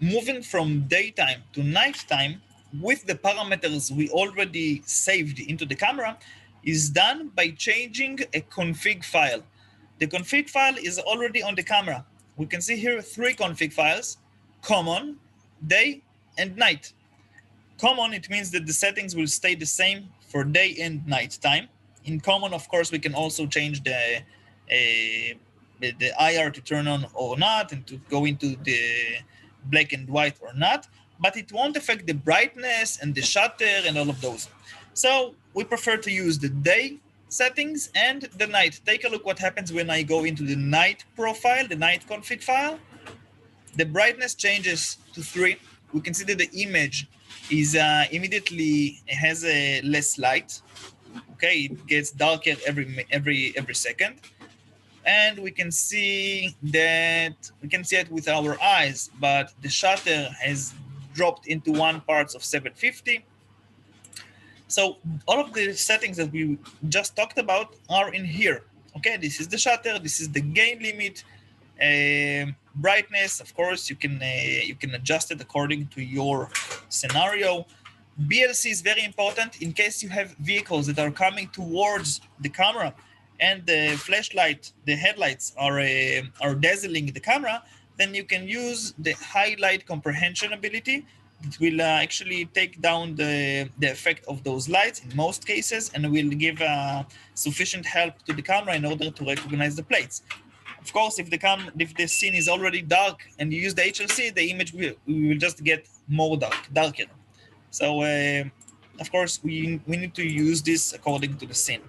moving from daytime to nighttime with the parameters we already saved into the camera is done by changing a config file. The config file is already on the camera. We can see here 3 config files: common, day, and night. Common, it means that the settings will stay the same for day and night time. In common, of course, we can also change the IR to turn on or not, and to go into the black and white or not, but it won't affect the brightness and the shutter and all of those. So we prefer to use the day settings and the night. Take a look what happens when I go into the night profile, the night config file. The brightness changes to 3. We can see that the image is immediately has a less light. Okay, it gets darker every second, and we can see it with our eyes, but the shutter has dropped into 1 parts of 750. So all of the settings that we just talked about are in here. Okay, this is the shutter, this is the gain limit, brightness. Of course, you can adjust it according to your scenario. BLC is very important in case you have vehicles that are coming towards the camera and the flashlight, the headlights are dazzling the camera. Then you can use the highlight comprehension ability. It will actually take down the effect of those lights in most cases, and will give sufficient help to the camera in order to recognize the plates. Of course, if the scene is already dark and you use the HLC, the image will just get more darker. So, of course, we need to use this according to the scene.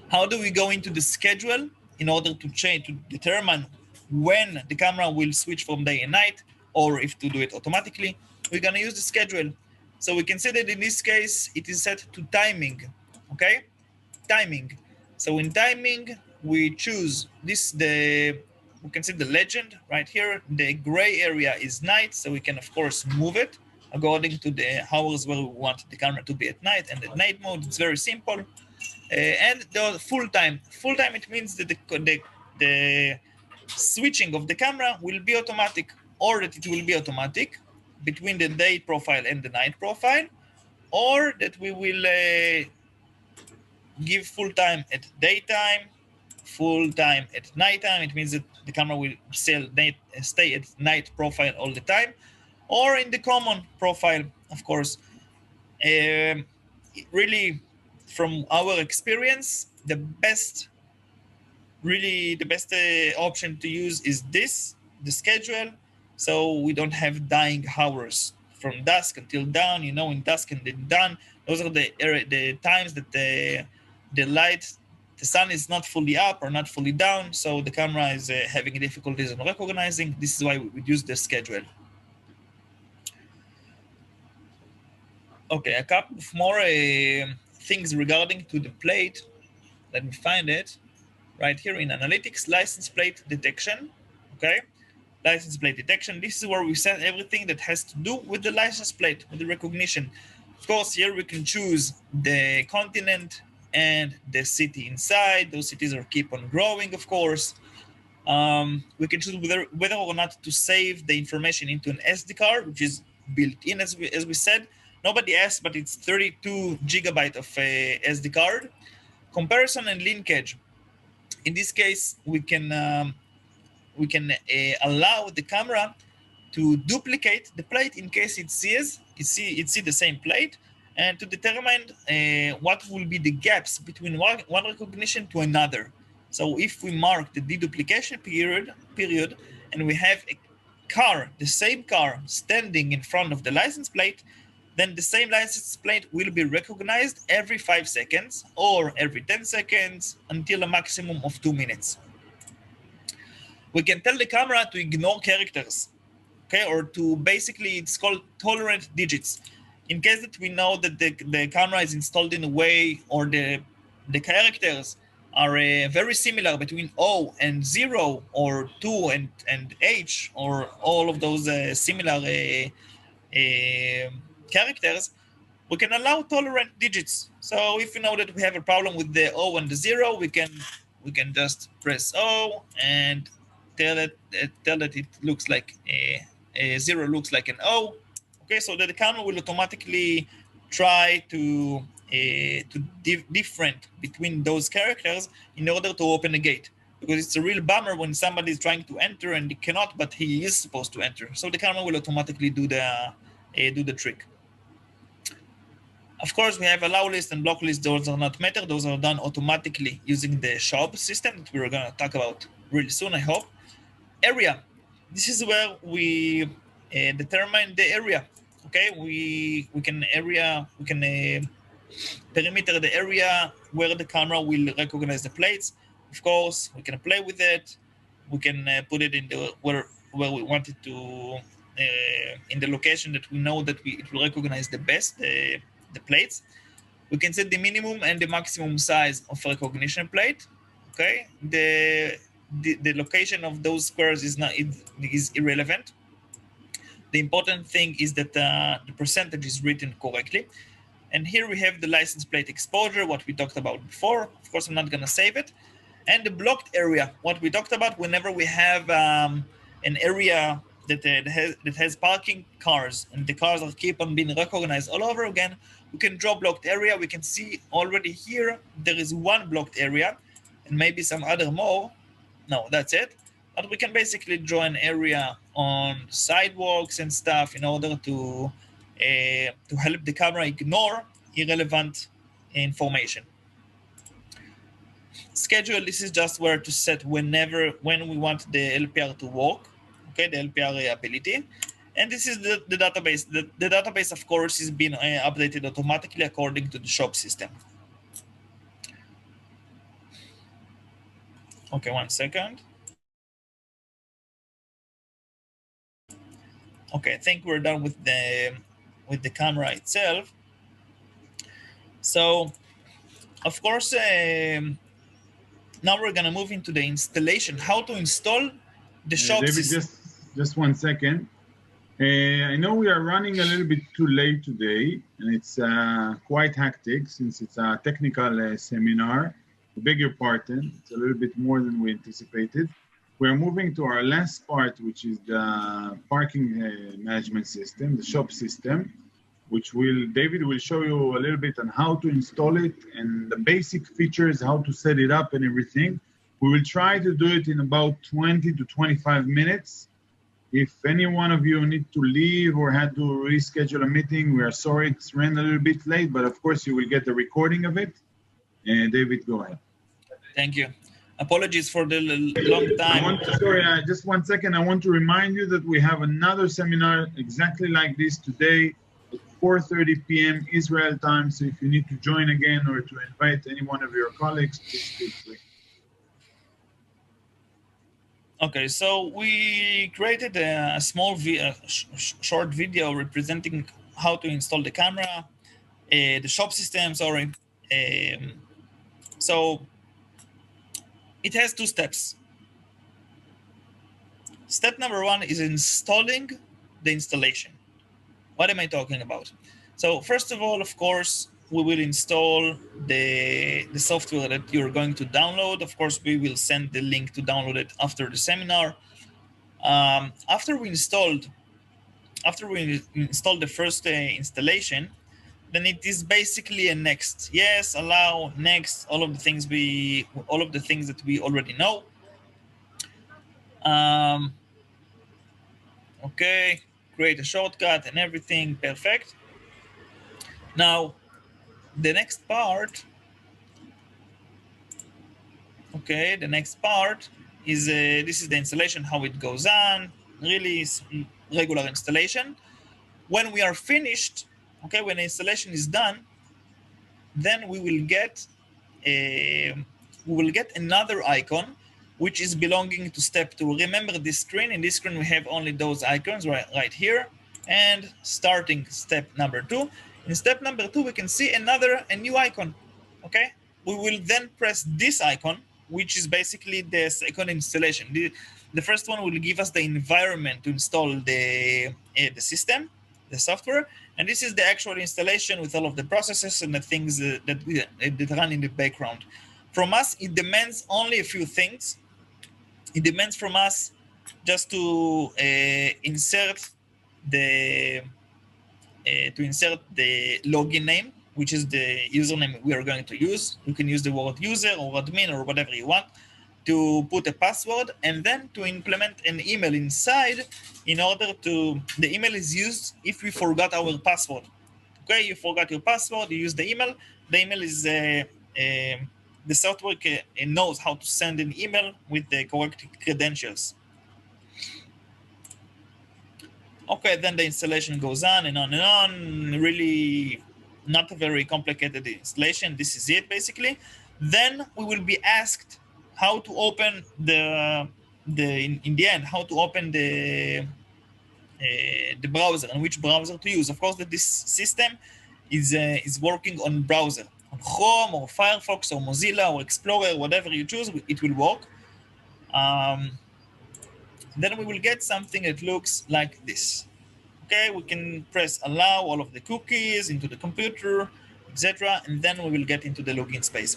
How do we go into the schedule in order to determine when the camera will switch from day and night, or if to do it automatically? We're going to use the schedule. So we can see that in this case, it is set to timing, okay? Timing. So in timing, we choose we can see the legend right here. The gray area is night, so we can, of course, move it according to the hours where we want the camera to be at night. And at night mode, it's very simple. And the full time. Full time, it means that the switching of the camera will be automatic, or that it will be automatic between the day profile and the night profile, or that we will give full time at daytime, full time at nighttime. It means that the camera will stay at night profile all the time, or in the common profile, of course. Really, from our experience, the best option to use is the schedule, so we don't have dying hours from dusk until dawn. In dusk and then dawn, those are the times that the sun is not fully up or not fully down, so the camera is having difficulties in recognizing. This is why we use the schedule. Okay, a couple of more things regarding to the plate. Let me find it right here in analytics. License plate detection. Okay, license plate detection. This is where we set everything that has to do with the license plate, with the recognition. Of course, here we can choose the continent and the city inside. Those cities are keep on growing, of course. We can choose whether or not to save the information into an SD card, which is built in, as we said. Nobody asked, but it's 32 gigabyte of SD card. Comparison and linkage. In this case, we can allow the camera to duplicate the plate in case it sees the same plate, and to determine what will be the gaps between one recognition to another. So if we mark the deduplication period, and we have the same car standing in front of the license plate, then the same license plate will be recognized every 5 seconds or every 10 seconds until a maximum of 2 minutes. We can tell the camera to ignore characters, okay, or to basically, it's called tolerant digits. In case that we know that the camera is installed in a way, or the characters are very similar between O and 0, or 2 and H, or all of those similar characters, we can allow tolerant digits. So if you know that we have a problem with the O and the 0, we can just press O and tell it it looks like a 0 looks like an O. Okay, so that the camera will automatically try to different between those characters in order to open a gate, because it's a real bummer when somebody is trying to enter and he cannot, but he is supposed to enter. So the camera will automatically do the trick. Of course, we have allow list and block list. Those are not matter. Those are done automatically using the SHOB system that we're going to talk about really soon, I hope. Area. This is where we determine the area. Okay, we can perimeter the area where the camera will recognize the plates. Of course, we can play with it. We can put it in the where we want it to, in the location that we know that it will recognize the best the plates. We can set the minimum and the maximum size of recognition plate. Okay, the location of those squares is irrelevant. The important thing is that the percentage is written correctly. And here we have the license plate exposure, what we talked about before. Of course, I'm not going to save it. And the blocked area, what we talked about. Whenever we have an area that has parking cars, and the cars are keep on being recognized all over again, we can draw blocked area. We can see already here there is one blocked area, and maybe some other more. No, that's it. But we can basically draw an area on sidewalks and stuff in order to help the camera ignore irrelevant information. Schedule, this is just where to set when we want the LPR to work, okay, the LPR ability. And this is the database. The database, of course, is being updated automatically according to the SHOB system. Okay, 1 second. Okay, I think we're done with the camera itself. So, of course, now we're gonna move into the installation. How to install the SHOB David, system. just 1 second. I know we are running a little bit too late today, and it's quite hectic since it's a technical seminar. I beg your pardon, it's a little bit more than we anticipated. We're moving to our last part, which is the parking management system, the SHOB system, which David will show you a little bit on how to install it and the basic features, how to set it up and everything. We will try to do it in about 20 to 25 minutes. If any one of you need to leave or had to reschedule a meeting, we are sorry it's ran a little bit late, but of course you will get the recording of it. David, go ahead. Thank you. Apologies for the long time. Just 1 second. I want to remind you that we have another seminar exactly like this today at 4:30 p.m. Israel time. So if you need to join again or to invite any one of your colleagues, please feel free. Okay, so we created a small short video representing how to install the camera, the SHOB system, sorry. So it has 2 steps. Step number 1 is installing the installation. What am I talking about? So first of all, of course, we will install the software that you're going to download. Of course, we will send the link to download it after the seminar. After we install the first installation, then it is basically a next. Yes, allow, next, all of the things that we already know. Okay, create a shortcut and everything, perfect. Now, the next part, okay, the next part is this is the installation, how it goes on, really regular installation. When we are finished, okay, when the installation is done, then we will get another icon which is belonging to step 2. Remember this screen. In this screen, we have only those icons right here. And starting step number 2. In step number 2, we can see a new icon. Okay. We will then press this icon, which is basically the second installation. The first one will give us the environment to install the system, the software, and this is the actual installation with all of the processes and the things that run in the background. From us, it demands only a few things. It demands from us just to insert the login name, which is the username we are going to use. You can use the word user or admin or whatever you want, to put a password, and then to implement an email inside in order to, the email is used if we forgot our password. Okay, you forgot your password, you use the email. The email is, the software knows how to send an email with the correct credentials. Okay, then the installation goes on and on and on. Really not a very complicated installation. This is it basically. Then we will be asked how to open in the end, how to open the browser and which browser to use. Of course, that this system is working on browser, on Chrome or Firefox or Mozilla or Explorer, whatever you choose, it will work. Then we will get something that looks like this. Okay, we can press allow all of the cookies into the computer, etc., and then we will get into the login space.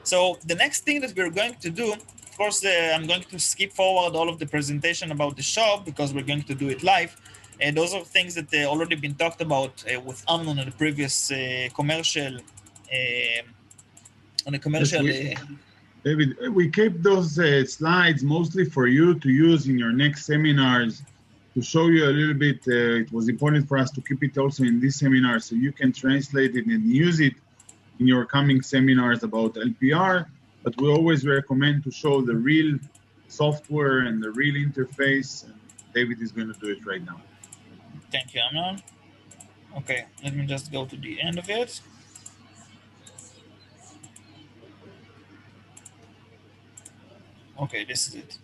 So the next thing that we're going to do, of course, I'm going to skip forward all of the presentation about the SHOB because we're going to do it live. And those are things that already been talked about with Amnon on the previous commercial. David, we kept those slides mostly for you to use in your next seminars to show you a little bit. It was important for us to keep it also in this seminar so you can translate it and use it in your coming seminars about LPR. But we always recommend to show the real software and the real interface. And David is going to do it right now. Thank you, Amnon. Okay, let me just go to the end of it. Okay, this is it.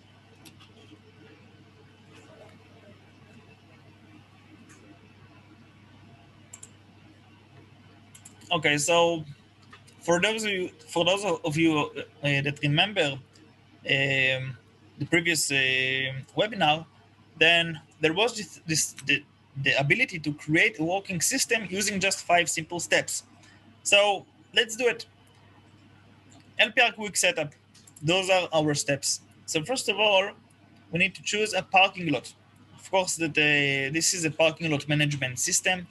Okay, so for those of you that remember the previous webinar, then there was the ability to create a working system using just 5 simple steps. So let's do it. LPR quick setup. Those are our steps. So first of all, we need to choose a parking lot. Of course, this is a parking lot management system.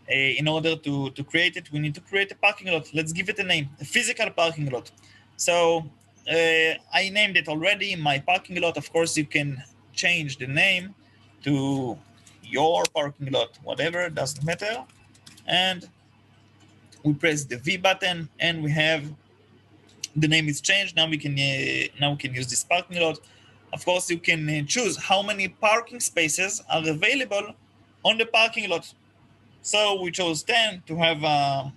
In order to create it, we need to create a parking lot. Let's give it a name, a physical parking lot. So I named it already, my parking lot. Of course, you can change the name to your parking lot, whatever, doesn't matter. And we press the V button and we have the name is changed. Now we can use this parking lot. Of course, you can choose how many parking spaces are available on the parking lot. So we chose 10 to have a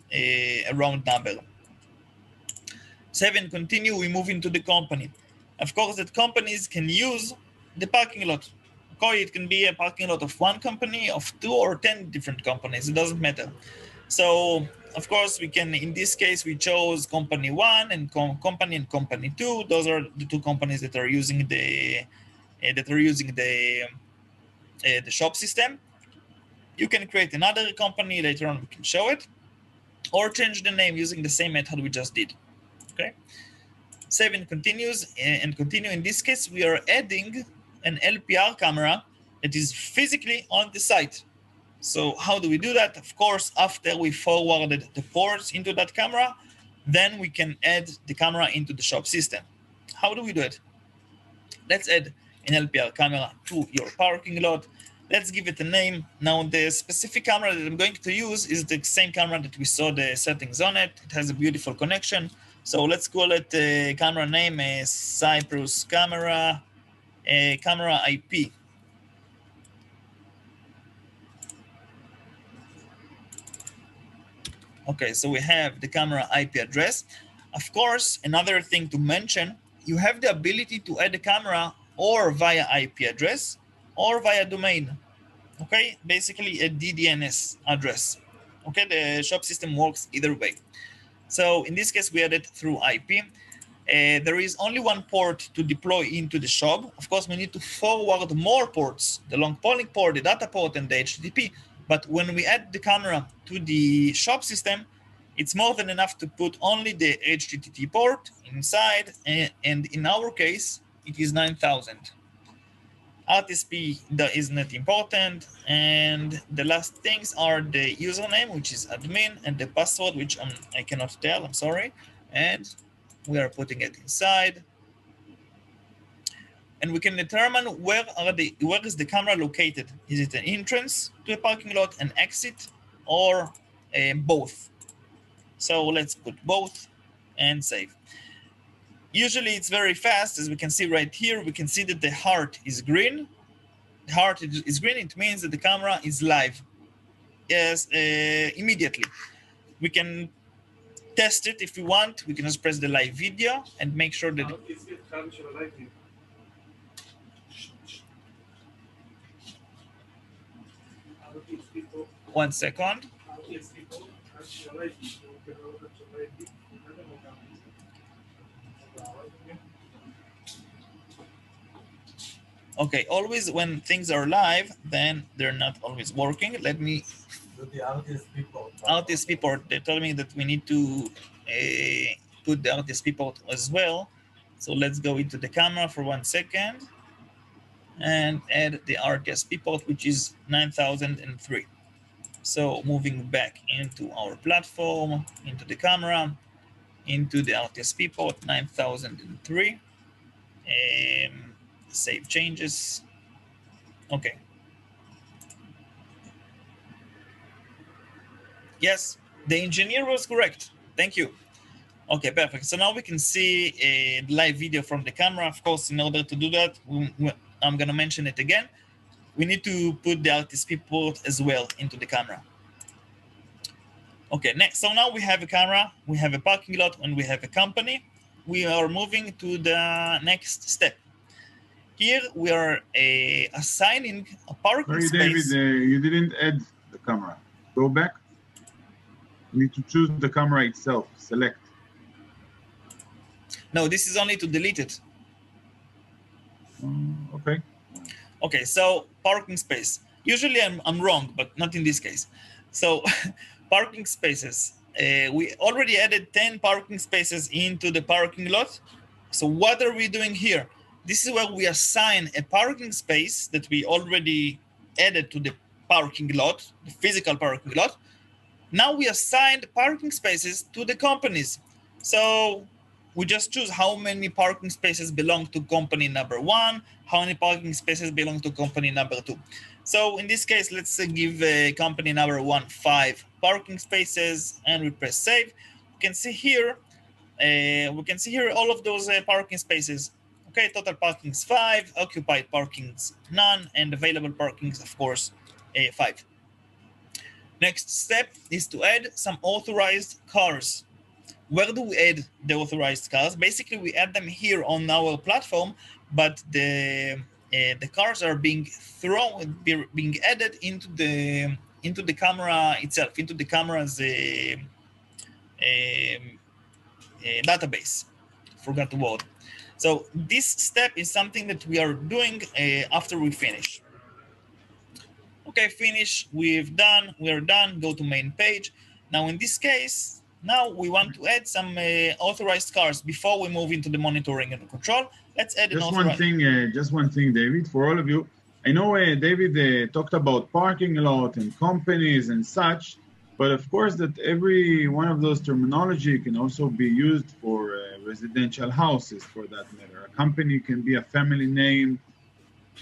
round number. 7, continue, we move into the company. Of course, that companies can use the parking lot. Okay, it can be a parking lot of 1 company, of 2 or 10 different companies, it doesn't matter. So, of course, we can, in this case, we chose company 1 and company 2. Those are the 2 companies that are using the SHOB system. You can create another company, later on we can show it, or change the name using the same method we just did. Okay. Save and continues and continue. In this case, we are adding an LPR camera that is physically on the site. So how do we do that? Of course, after we forwarded the ports into that camera, then we can add the camera into the SHOB system. How do we do it? Let's add an LPR camera to your parking lot. Let's give it a name. Now, the specific camera that I'm going to use is the same camera that we saw the settings on it. It has a beautiful connection. So let's call it the camera name Cyprus camera, camera IP. Okay, so we have the camera IP address. Of course, another thing to mention you have the ability to add a camera or via IP address or via domain. Okay, basically a DDNS address. Okay, the SHOB system works either way. So in this case, we added through IP. There is only one port to deploy into the SHOB. Of course, we need to forward more ports, the long polling port, the data port, and the HTTP. But when we add the camera to the SHOB system, it's more than enough to put only the HTTP port inside. And in our case, it is 9,000. RTSP is not important. And the last things are the username, which is admin, and the password, which I cannot tell, I'm sorry. And we are putting it inside. And we can determine where is the camera located. Is it an entrance to a parking lot, an exit, or both? So let's put both and save. Usually it's very fast. As we can see right here, we can see that the heart is green. The heart is green. It means that the camera is live. Yes, immediately. We can test it if we want. We can just press the live video and make sure that. One second. Okay, always when things are live, then they're not always working. Let me do the RTSP port. RTSP port, they told me that we need to put the RTSP port as well. So let's go into the camera for 1 second and add the RTSP port, which is 9003. So moving back into our platform, into the camera, into the RTSP port 9003. Save changes. Okay. Yes, the engineer was correct. Thank you. Okay, perfect. So now we can see a live video from the camera. Of course, in order to do that, I'm going to mention it again. We need to put the RTSP port as well into the camera. Okay, next. So now we have a camera, we have a parking lot, and we have a company. We are moving to the next step. Here we are assigning a parking space. David, you didn't add the camera. Go back. You need to choose the camera itself. Select. No, this is only to delete it. Okay. Okay, so parking space. Usually I'm wrong, but not in this case. So parking spaces. We already added 10 parking spaces into the parking lot. So what are we doing here? This is where we assign a parking space that we already added to the parking lot, the physical parking lot. Now we assigned parking spaces to the companies. So we just choose how many parking spaces belong to company number 1, how many parking spaces belong to company number 2. So in this case, let's give company number 1 5 parking spaces, and we press save. We can see here all of those parking spaces. Okay, total parkings 5, occupied parkings none, and available parkings, of course, 5. Next step is to add some authorized cars. Where do we add the authorized cars? Basically, we add them here on our platform, but the cars are being added into the camera itself, into the camera's database. Forgot the word. So this step is something that we are doing after we finish. Okay, finish. We are done. Go to main page. Now in this case, now we want to add some authorized cars before we move into the monitoring and control. Let's add an authorized. Just one thing, David, for all of you. I know David talked about parking lot and companies and such, but of course that every one of those terminology can also be used for residential houses, for that matter. A company can be a family name.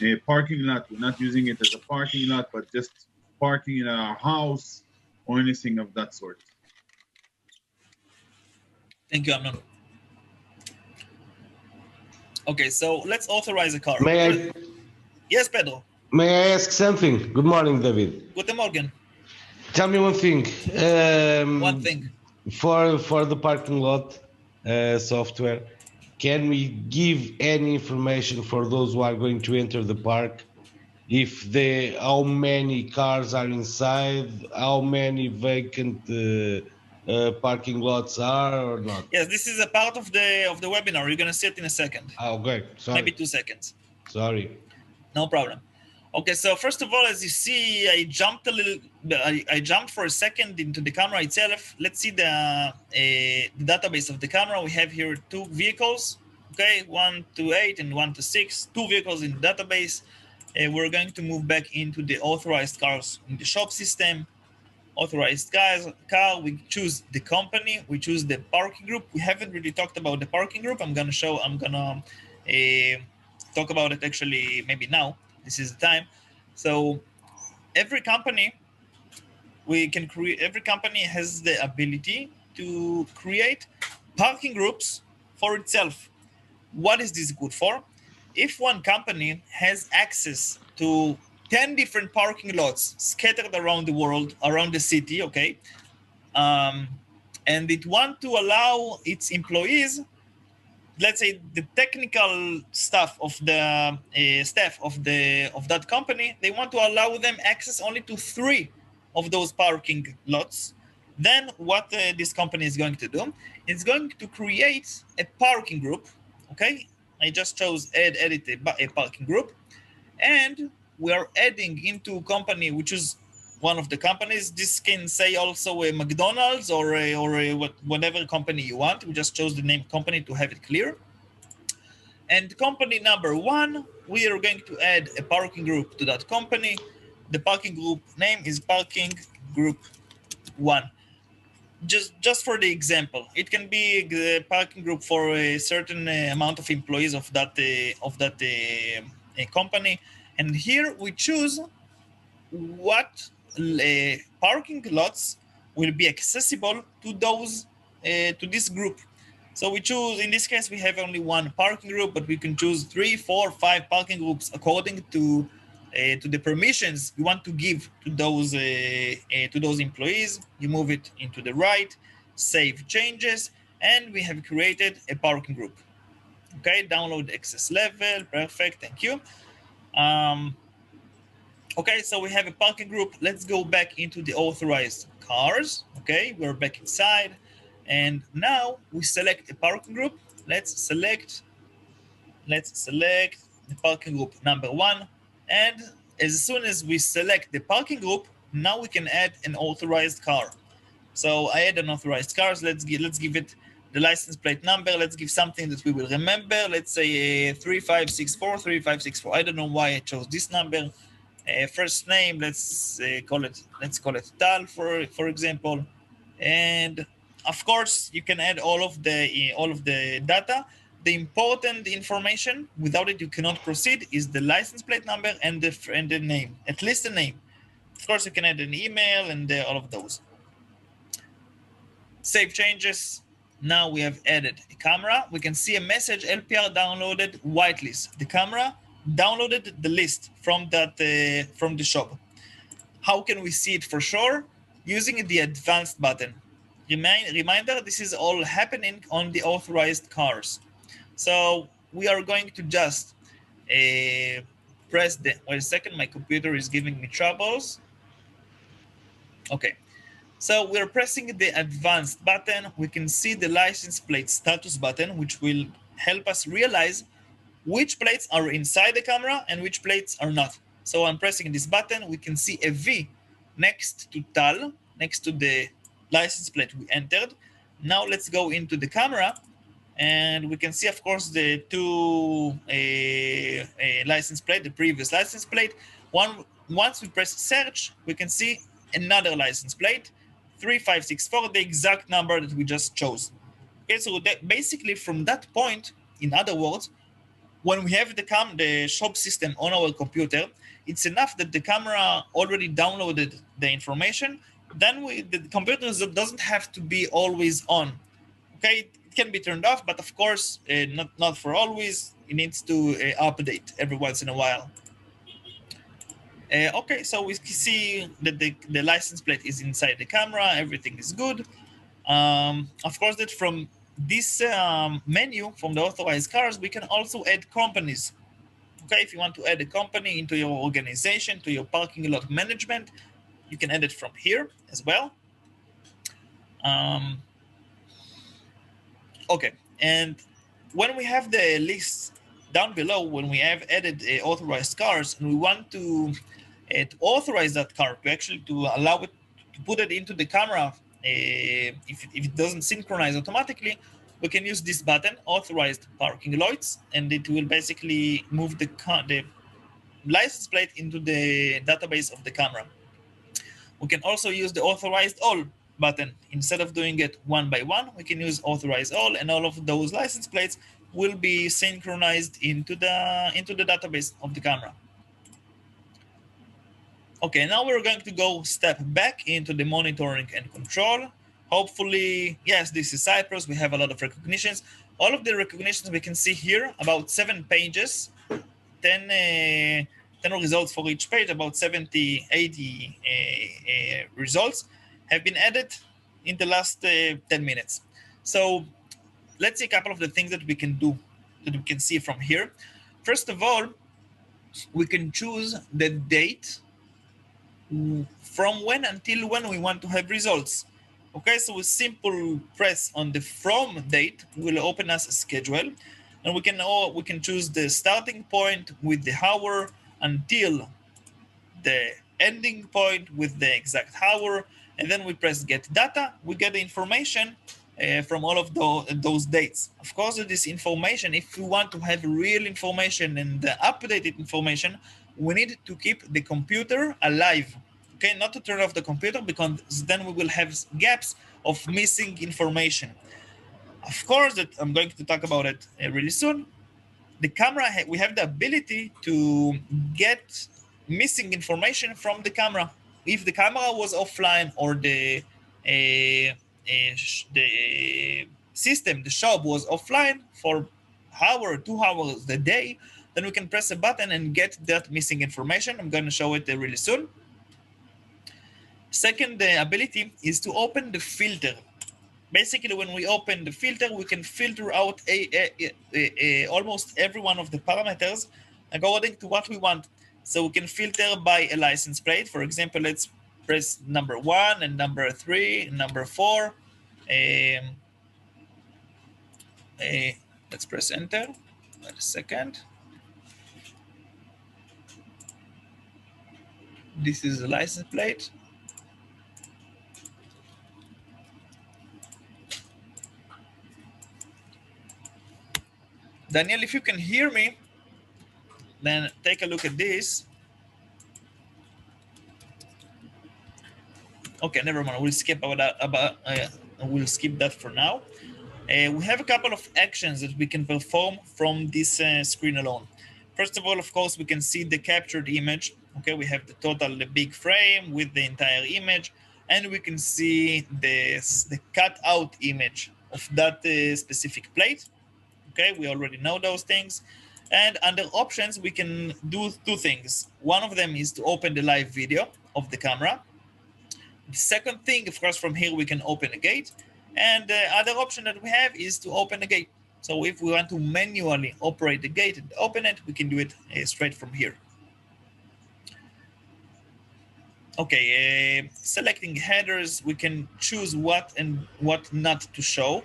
A parking lot, we're not using it as a parking lot, but just parking in our house or anything of that sort. Thank you, Amnon. Okay, so let's authorize a car. Yes, Pedro. May I ask something? Good morning, David. Guten Morgen. Tell me one thing. One thing. For the parking lot software, can we give any information for those who are going to enter the park? If how many cars are inside, how many vacant parking lots are or not? Yes, this is a part of the webinar. You're gonna see it in a second, Okay, sorry. maybe 2 seconds. Sorry. No problem. Okay, so first of all, as you see, I jumped a little. I jumped for a second into the camera itself. Let's see the database of the camera. We have here 2 vehicles. Okay, 1 to 8 and 1 to 6. 2 vehicles in the database. We're going to move back into the authorized cars in the SHOB system. Authorized car. We choose the company. We choose the parking group. We haven't really talked about the parking group. I'm gonna talk about it actually maybe now. This is the time. So every company every company has the ability to create parking groups for itself. What is this good for? If one company has access to 10 different parking lots scattered around the world, around the city, okay, and it want to allow its employees, let's say the technical staff of the of that company, they want to allow them access only to 3 of those parking lots. Then what this company is going to do, it's going to create a parking group. Okay, I just chose edit a parking group, and we are adding into a company which is one of the companies. This can say also a McDonald's or whatever company you want. We just chose the name company to have it clear. And company number 1, we are going to add a parking group to that company. The parking group name is parking group 1. Just for the example, it can be the parking group for a certain amount of employees of that company. And here we choose what parking lots will be accessible to those to this group. So we choose, in this case, we have only 1 parking group, but we can choose 3, 4, 5 parking groups according to the permissions you want to give to those employees. You move it into the right, save changes, and we have created a parking group. Okay, download access level, perfect, thank you. Okay, so we have a parking group. Let's go back into the authorized cars. Okay, we're back inside, and now we select a parking group. Let's select the parking group number 1. And as soon as we select the parking group, now we can add an authorized car. So I add an authorized car. Let's give it the license plate number. Let's give something that we will remember. Let's say 3564. I don't know why I chose this number. First name, let's call it Tal, for example. And of course, you can add all of the data. The important information, without it you cannot proceed, is the license plate number and the name, at least the name. Of course, you can add an email and all of those. Save changes. Now we have added a camera. We can see a message, LPR downloaded whitelist. The camera downloaded the list from the shop. How can we see it for sure? Using the advanced button. Reminder, this is all happening on the authorized cars. So we are going to just press the, wait a second, my computer is giving me troubles. Okay, so we're pressing the advanced button. We can see the license plate status button, which will help us realize which plates are inside the camera and which plates are not. So I'm pressing this button. We can see a V next to TAL, next to the license plate we entered. Now let's go into the camera, and we can see, of course, the 2 license plate, the previous license plate. Once we press search, we can see another license plate, 3564, the exact number that we just chose. Okay, so basically from that point, in other words, when we have the SHOB system on our computer, it's enough that the camera already downloaded the information. Then the computer doesn't have to be always on. Okay, it can be turned off, but of course, not for always. It needs to update every once in a while. Okay, so we see that the license plate is inside the camera. Everything is good. Of course, that from this menu from the authorized cars, we can also add companies. Okay, if you want to add a company into your organization, to your parking lot management, you can add it from here as well. Okay, and when we have the list down below, when we have added authorized cars, and we want to authorize that car to allow it to put it into the camera, if it doesn't synchronize automatically, we can use this button, authorized parking lots, and it will basically move the license plate into the database of the camera. We can also use the authorized all button. Instead of doing it one by one, we can use authorize all, and all of those license plates will be synchronized into the database of the camera. Okay, now we're going to go step back into the monitoring and control. Hopefully, yes, this is Cyprus. We have a lot of recognitions. All of the recognitions we can see here, about 7 pages, 10 results for each page, about 70, 80 results have been added in the last 10 minutes. So let's see a couple of the things that we can do, that we can see from here. First of all, we can choose the date from when until when we want to have results. Okay, so with simple press on the from date will open us a schedule, and we can choose the starting point with the hour until the ending point with the exact hour, and then we press get data. We get the information from all of those dates. Of course, this information, if we want to have real information and updated information, we need to keep the computer alive. Okay, not to turn off the computer, because then we will have gaps of missing information. Of course, that I'm going to talk about it really soon. The camera, we have the ability to get missing information from the camera. If the camera was offline, or the system, the SHOB was offline for hour, 2 hours a day, then we can press a button and get that missing information. I'm going to show it really soon. Second ability is to open the filter. Basically, when we open the filter, we can filter out almost every one of the parameters according to what we want. So we can filter by a license plate. For example, let's press number 1 and number 3 and number 4. Let's press enter. Wait a second. This is the license plate. Daniel, if you can hear me, then take a look at this. Okay, never mind. We'll skip we'll skip that for now. We have a couple of actions that we can perform from this screen alone. First of all, of course, we can see the captured image. Okay, we have the big frame with the entire image, and we can see the cut out image of that specific plate. Okay, we already know those things. And under options, we can do 2 things. One of them is to open the live video of the camera. The second thing, of course, from here, we can open a gate. And the other option that we have is to open a gate. So if we want to manually operate the gate and open it, we can do it straight from here. Okay, selecting headers, we can choose what and what not to show,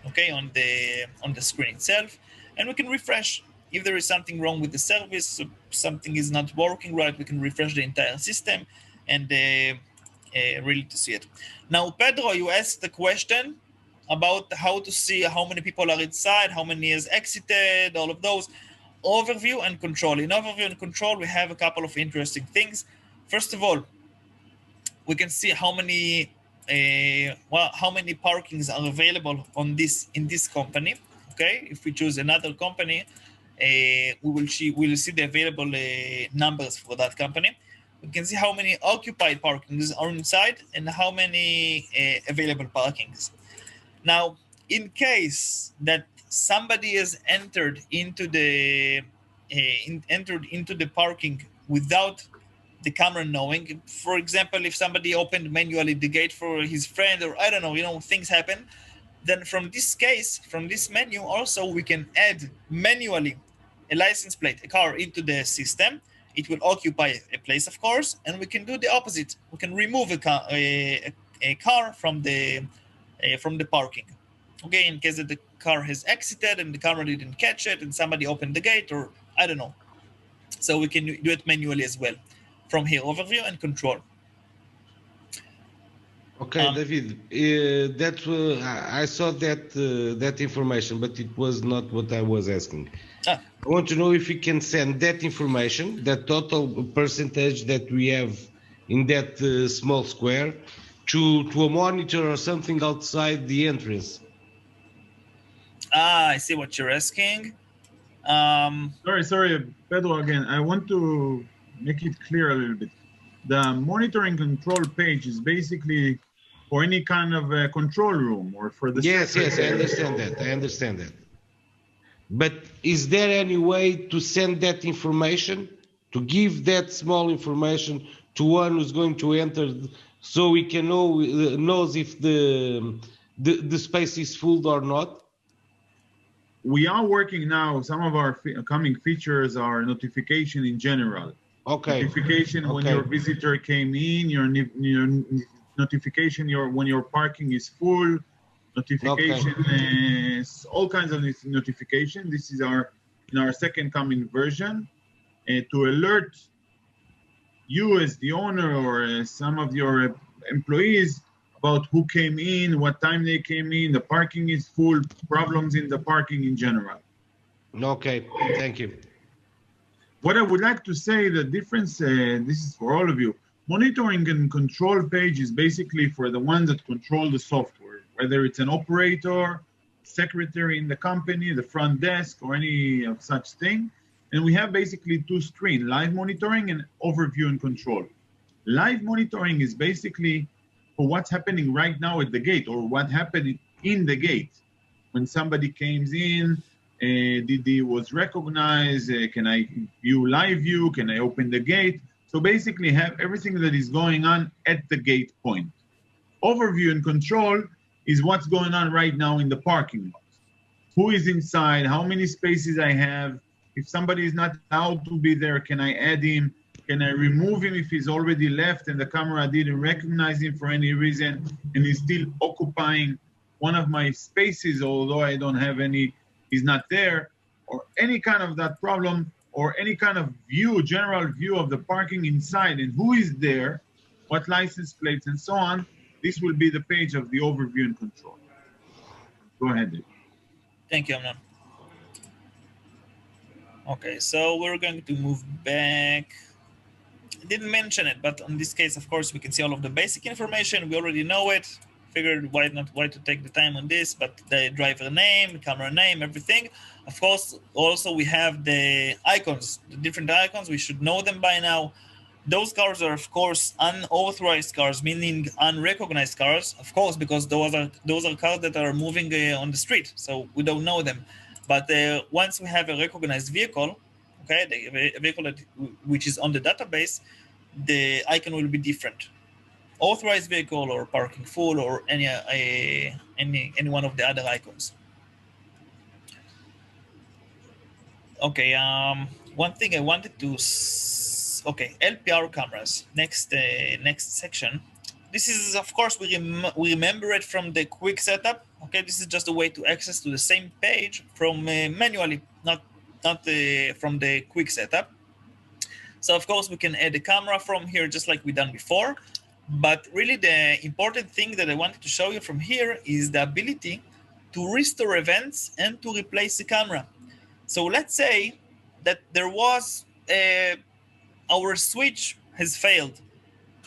okay, on the screen itself, and we can refresh. If there is something wrong with the service, something is not working right, we can refresh the entire system and really to see it. Now, Pedro, you asked the question about how to see how many people are inside, how many has exited, all of those. Overview and control. In overview and control, we have a couple of interesting things. First of all, we can see how many parkings are available in this company. Okay, if we choose another company, we will see the available numbers for that company. We can see how many occupied parkings are inside and how many available parkings. Now, in case that somebody has entered into the parking without the camera knowing, for example, if somebody opened manually the gate for his friend, or I don't know, things happen. Then from this case, from this menu, also we can add manually a license plate, a car into the system. It will occupy a place, of course, and we can do the opposite. We can remove a car from the parking. Okay, in case that the car has exited and the camera didn't catch it and somebody opened the gate, or I don't know. So we can do it manually as well. From here, overview and control. Okay, David, I saw that information, but it was not what I was asking. I want to know if you can send that information, that total percentage that we have in that small square, to a monitor or something outside the entrance. I see what you're asking. Sorry, Pedro, again. I want to make it clear a little bit. The monitoring control page is basically for any kind of control room or for the... Yes, I understand that. But is there any way to send that information, to give that small information to one who's going to enter, so we can knows if the space is full or not? We are working now. Some of our coming features are notification in general. Okay. Notification when your visitor came in, your notification when your parking is full, notification, all kinds of notification. This is in our second coming version, to alert you as the owner or some of your employees about who came in, what time they came in, the parking is full, problems in the parking in general. Okay, thank you. What I would like to say, the difference, this is for all of you, monitoring and control page is basically for the ones that control the software, whether it's an operator, secretary in the company, the front desk, or any of such thing. And we have basically two screens, live monitoring and overview and control. Live monitoring is basically for what's happening right now at the gate or what happened in the gate. When somebody came in, was recognized, can I view live view, can I open the gate? So basically have everything that is going on at the gate point. Overview and control is what's going on right now in the parking lot. Who is inside, how many spaces I have, if somebody is not allowed to be there, can I add him? Can I remove him if he's already left and the camera didn't recognize him for any reason and he's still occupying one of my spaces, although I don't have any, he's not there, or any kind of that problem, or any kind of view, general view of the parking inside and who is there, what license plates and so on. This will be the page of the overview and control. Go ahead, Dave. Thank you, Amnon. Okay, so we're going to move back. I didn't mention it, but in this case, of course, we can see all of the basic information. We already know it. Figured why to take the time on this, but the driver name, camera name, everything. Of course, also we have the icons, the different icons. We should know them by now. Those cars are, of course, unauthorized cars, meaning unrecognized cars, of course, because those are cars that are moving on the street, so we don't know them. But once we have a recognized vehicle, okay, the vehicle which is on the database, the icon will be different. Authorized vehicle or parking full or any one of the other icons. Okay, one thing I wanted to, okay, LPR cameras. Next section. This is, of course, we remember it from the quick setup. Okay, this is just a way to access to the same page from manually, not from the quick setup. So of course we can add a camera from here, just like we done before. But really the important thing that I wanted to show you from here is the ability to restore events and to replace the camera. So let's say that there was our switch has failed.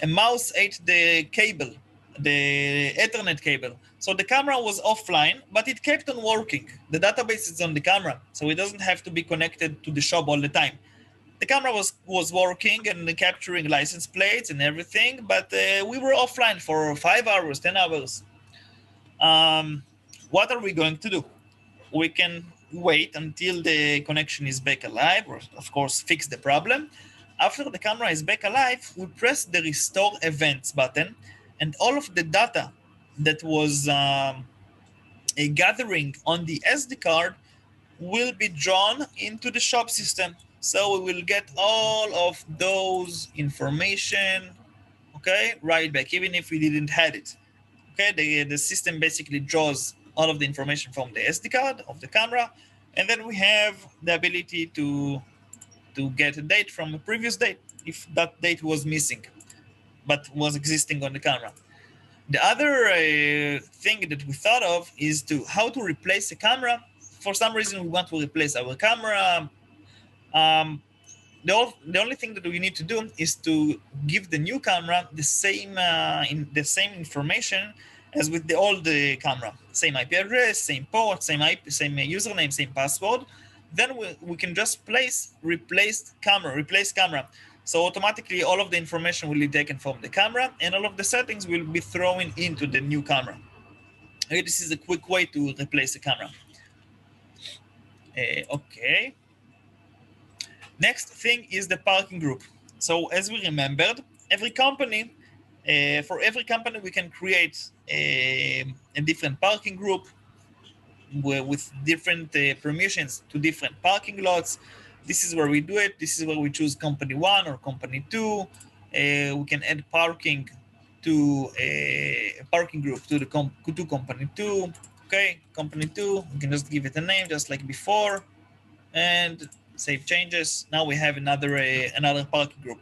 A mouse ate the cable, the Ethernet cable. So the camera was offline, but it kept on working. The database is on the camera, so it doesn't have to be connected to the SHOB all the time. The camera was working and capturing license plates and everything, but we were offline for 5 hours, 10 hours. What are we going to do? We can wait until the connection is back alive, or of course fix the problem. After the camera is back alive, we press the Restore Events button, and all of the data that was gathering on the SD card will be drawn into the SHOB system. So we will get all of those information, okay, right back, even if we didn't have it. Okay, the system basically draws all of the information from the SD card of the camera, and then we have the ability to get a date from a previous date if that date was missing but was existing on the camera. The other thing that we thought of is how to replace a camera. For some reason, we want to replace our camera. The only thing that we need to do is to give the new camera the same information as with the old camera. Same IP address, same port, same username, same password. Then we can just replace camera. So automatically all of the information will be taken from the camera and all of the settings will be thrown into the new camera. Okay, this is a quick way to replace a camera. Okay. Next thing is the parking group. So as we remembered, for every company, we can create a different parking group with different permissions to different parking lots. This is where we do it. This is where we choose company 1 or company 2. We can add parking to a parking group to company 2. Okay, company 2, we can just give it a name just like before and save changes. Now we have another parking group.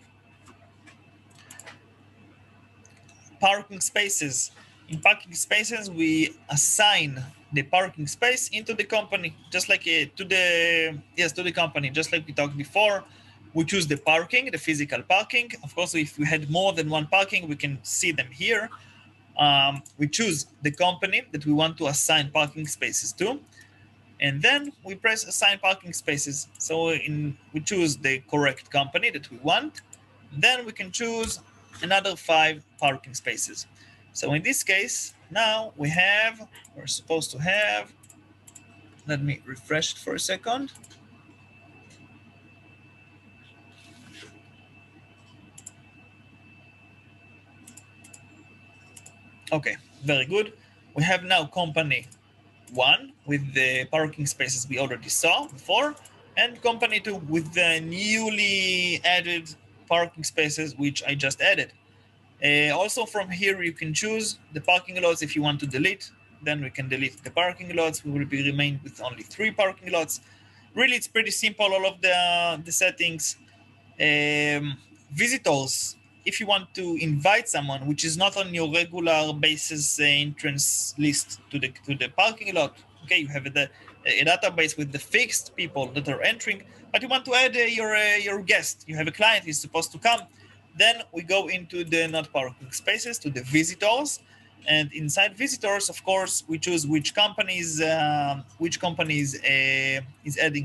Parking spaces. In parking spaces, we assign the parking space into the company, just like to the company, just like we talked before. We choose the parking, the physical parking. Of course, if we had more than one parking, we can see them here. We choose the company that we want to assign parking spaces to, and then we press assign parking spaces. So we choose the correct company that we want. Then we can choose another 5 parking spaces. So in this case, now we're supposed to have, let me refresh it for a second. Okay, very good. We have now company 1 with the parking spaces we already saw before, and company 2 with the newly added parking spaces which I just added. Also from here you can choose the parking lots. If you want to delete, then we can delete the parking lots. We will remain with only 3 parking lots. Really, it's pretty simple, all of the settings. Visitors, if you want to invite someone which is not on your regular basis entrance list to the parking lot, okay, you have a database with the fixed people that are entering, but you want to add your guest. You have a client who's supposed to come. Then we go into the not parking spaces to the visitors, and inside visitors, of course, we choose which company is adding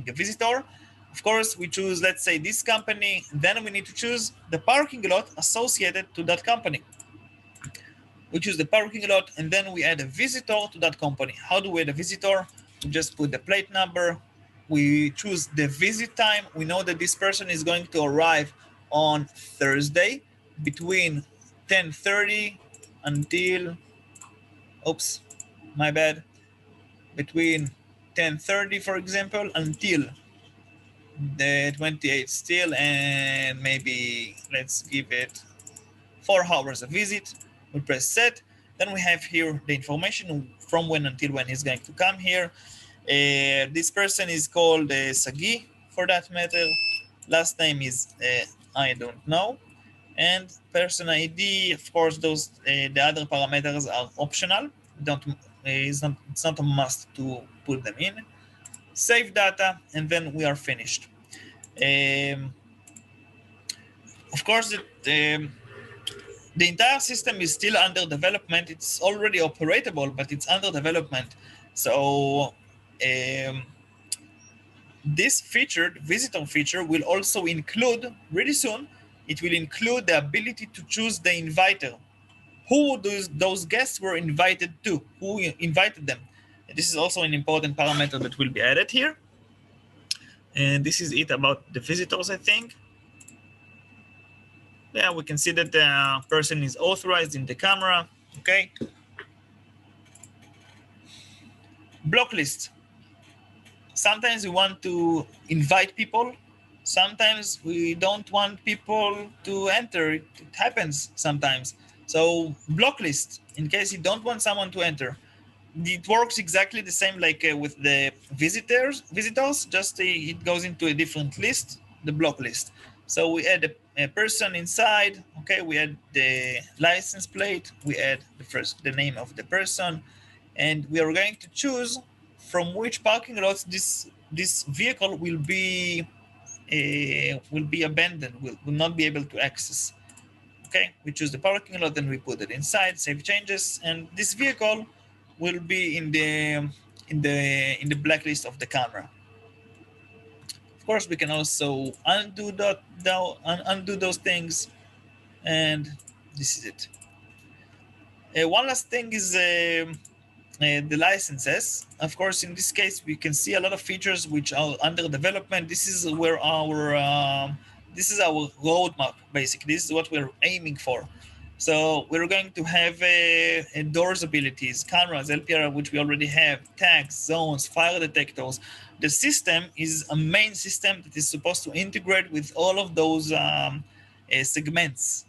a visitor. Of course, we choose, let's say, this company. Then we need to choose the parking lot associated to that company. We choose the parking lot, and then we add a visitor to that company. How do we add a visitor? We just put the plate number. We choose the visit time. We know that this person is going to arrive on Thursday between 10:30 until, oops, my bad, between 10:30, for example, until the 28th still, and maybe let's give it 4 hours a visit. We press set. Then we have here the information from when until when he's going to come here. This person is called Sagi, for that matter. Last name is I don't know. And person ID, of course, those the other parameters are optional. It's not a must to put them in. Save data, and then we are finished. Of course, the entire system is still under development. It's already operatable, but it's under development. So this feature, the visitor feature, will also include, really soon, it will include the ability to choose the inviter. Who those guests were invited to, who invited them. And this is also an important parameter that will be added here. And this is it about the visitors, I think. Yeah, we can see that the person is authorized in the camera, okay? Block list. Sometimes we want to invite people. Sometimes we don't want people to enter. It happens sometimes. So block list, in case you don't want someone to enter. It works exactly the same like with the visitors, just it goes into a different list, the block list. So we add a person inside. Okay, we add the license plate, we add the name of the person, and we are going to choose from which parking lots this vehicle will be abandoned, will not be able to access. Okay, we choose the parking lot and we put it inside, save changes, and this vehicle will be in the blacklist of the camera. Of course, we can also undo those things, and this is it. One last thing is the licenses. Of course, in this case, we can see a lot of features which are under development. This is where our roadmap, basically. This is what we're aiming for. So we're going to have doors abilities, cameras, LPR, which we already have, tags, zones, fire detectors. The system is a main system that is supposed to integrate with all of those segments,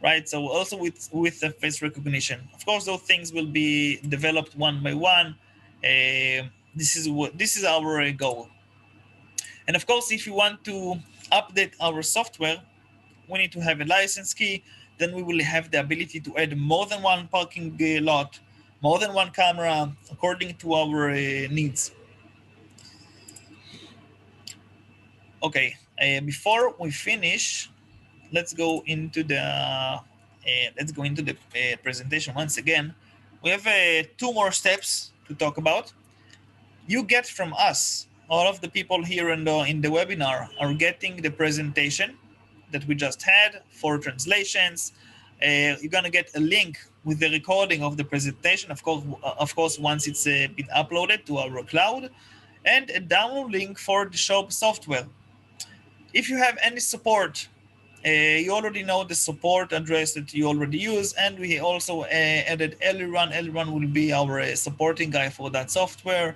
right? So also with the face recognition. Of course, those things will be developed one by one. This is our goal. And of course, if you want to update our software, we need to have a license key. Then we will have the ability to add more than one parking lot, more than one camera, according to our needs. Okay, before we finish, let's go into the presentation once again. We have two more steps to talk about. You get from us, all of the people here in the webinar are getting the presentation that we just had for translations. You're gonna get a link with the recording of the presentation, of course, once it's been uploaded to our cloud, and a download link for the SHOB software. If you have any support, you already know the support address that you already use, and we also added Eliran. Eliran will be our supporting guy for that software.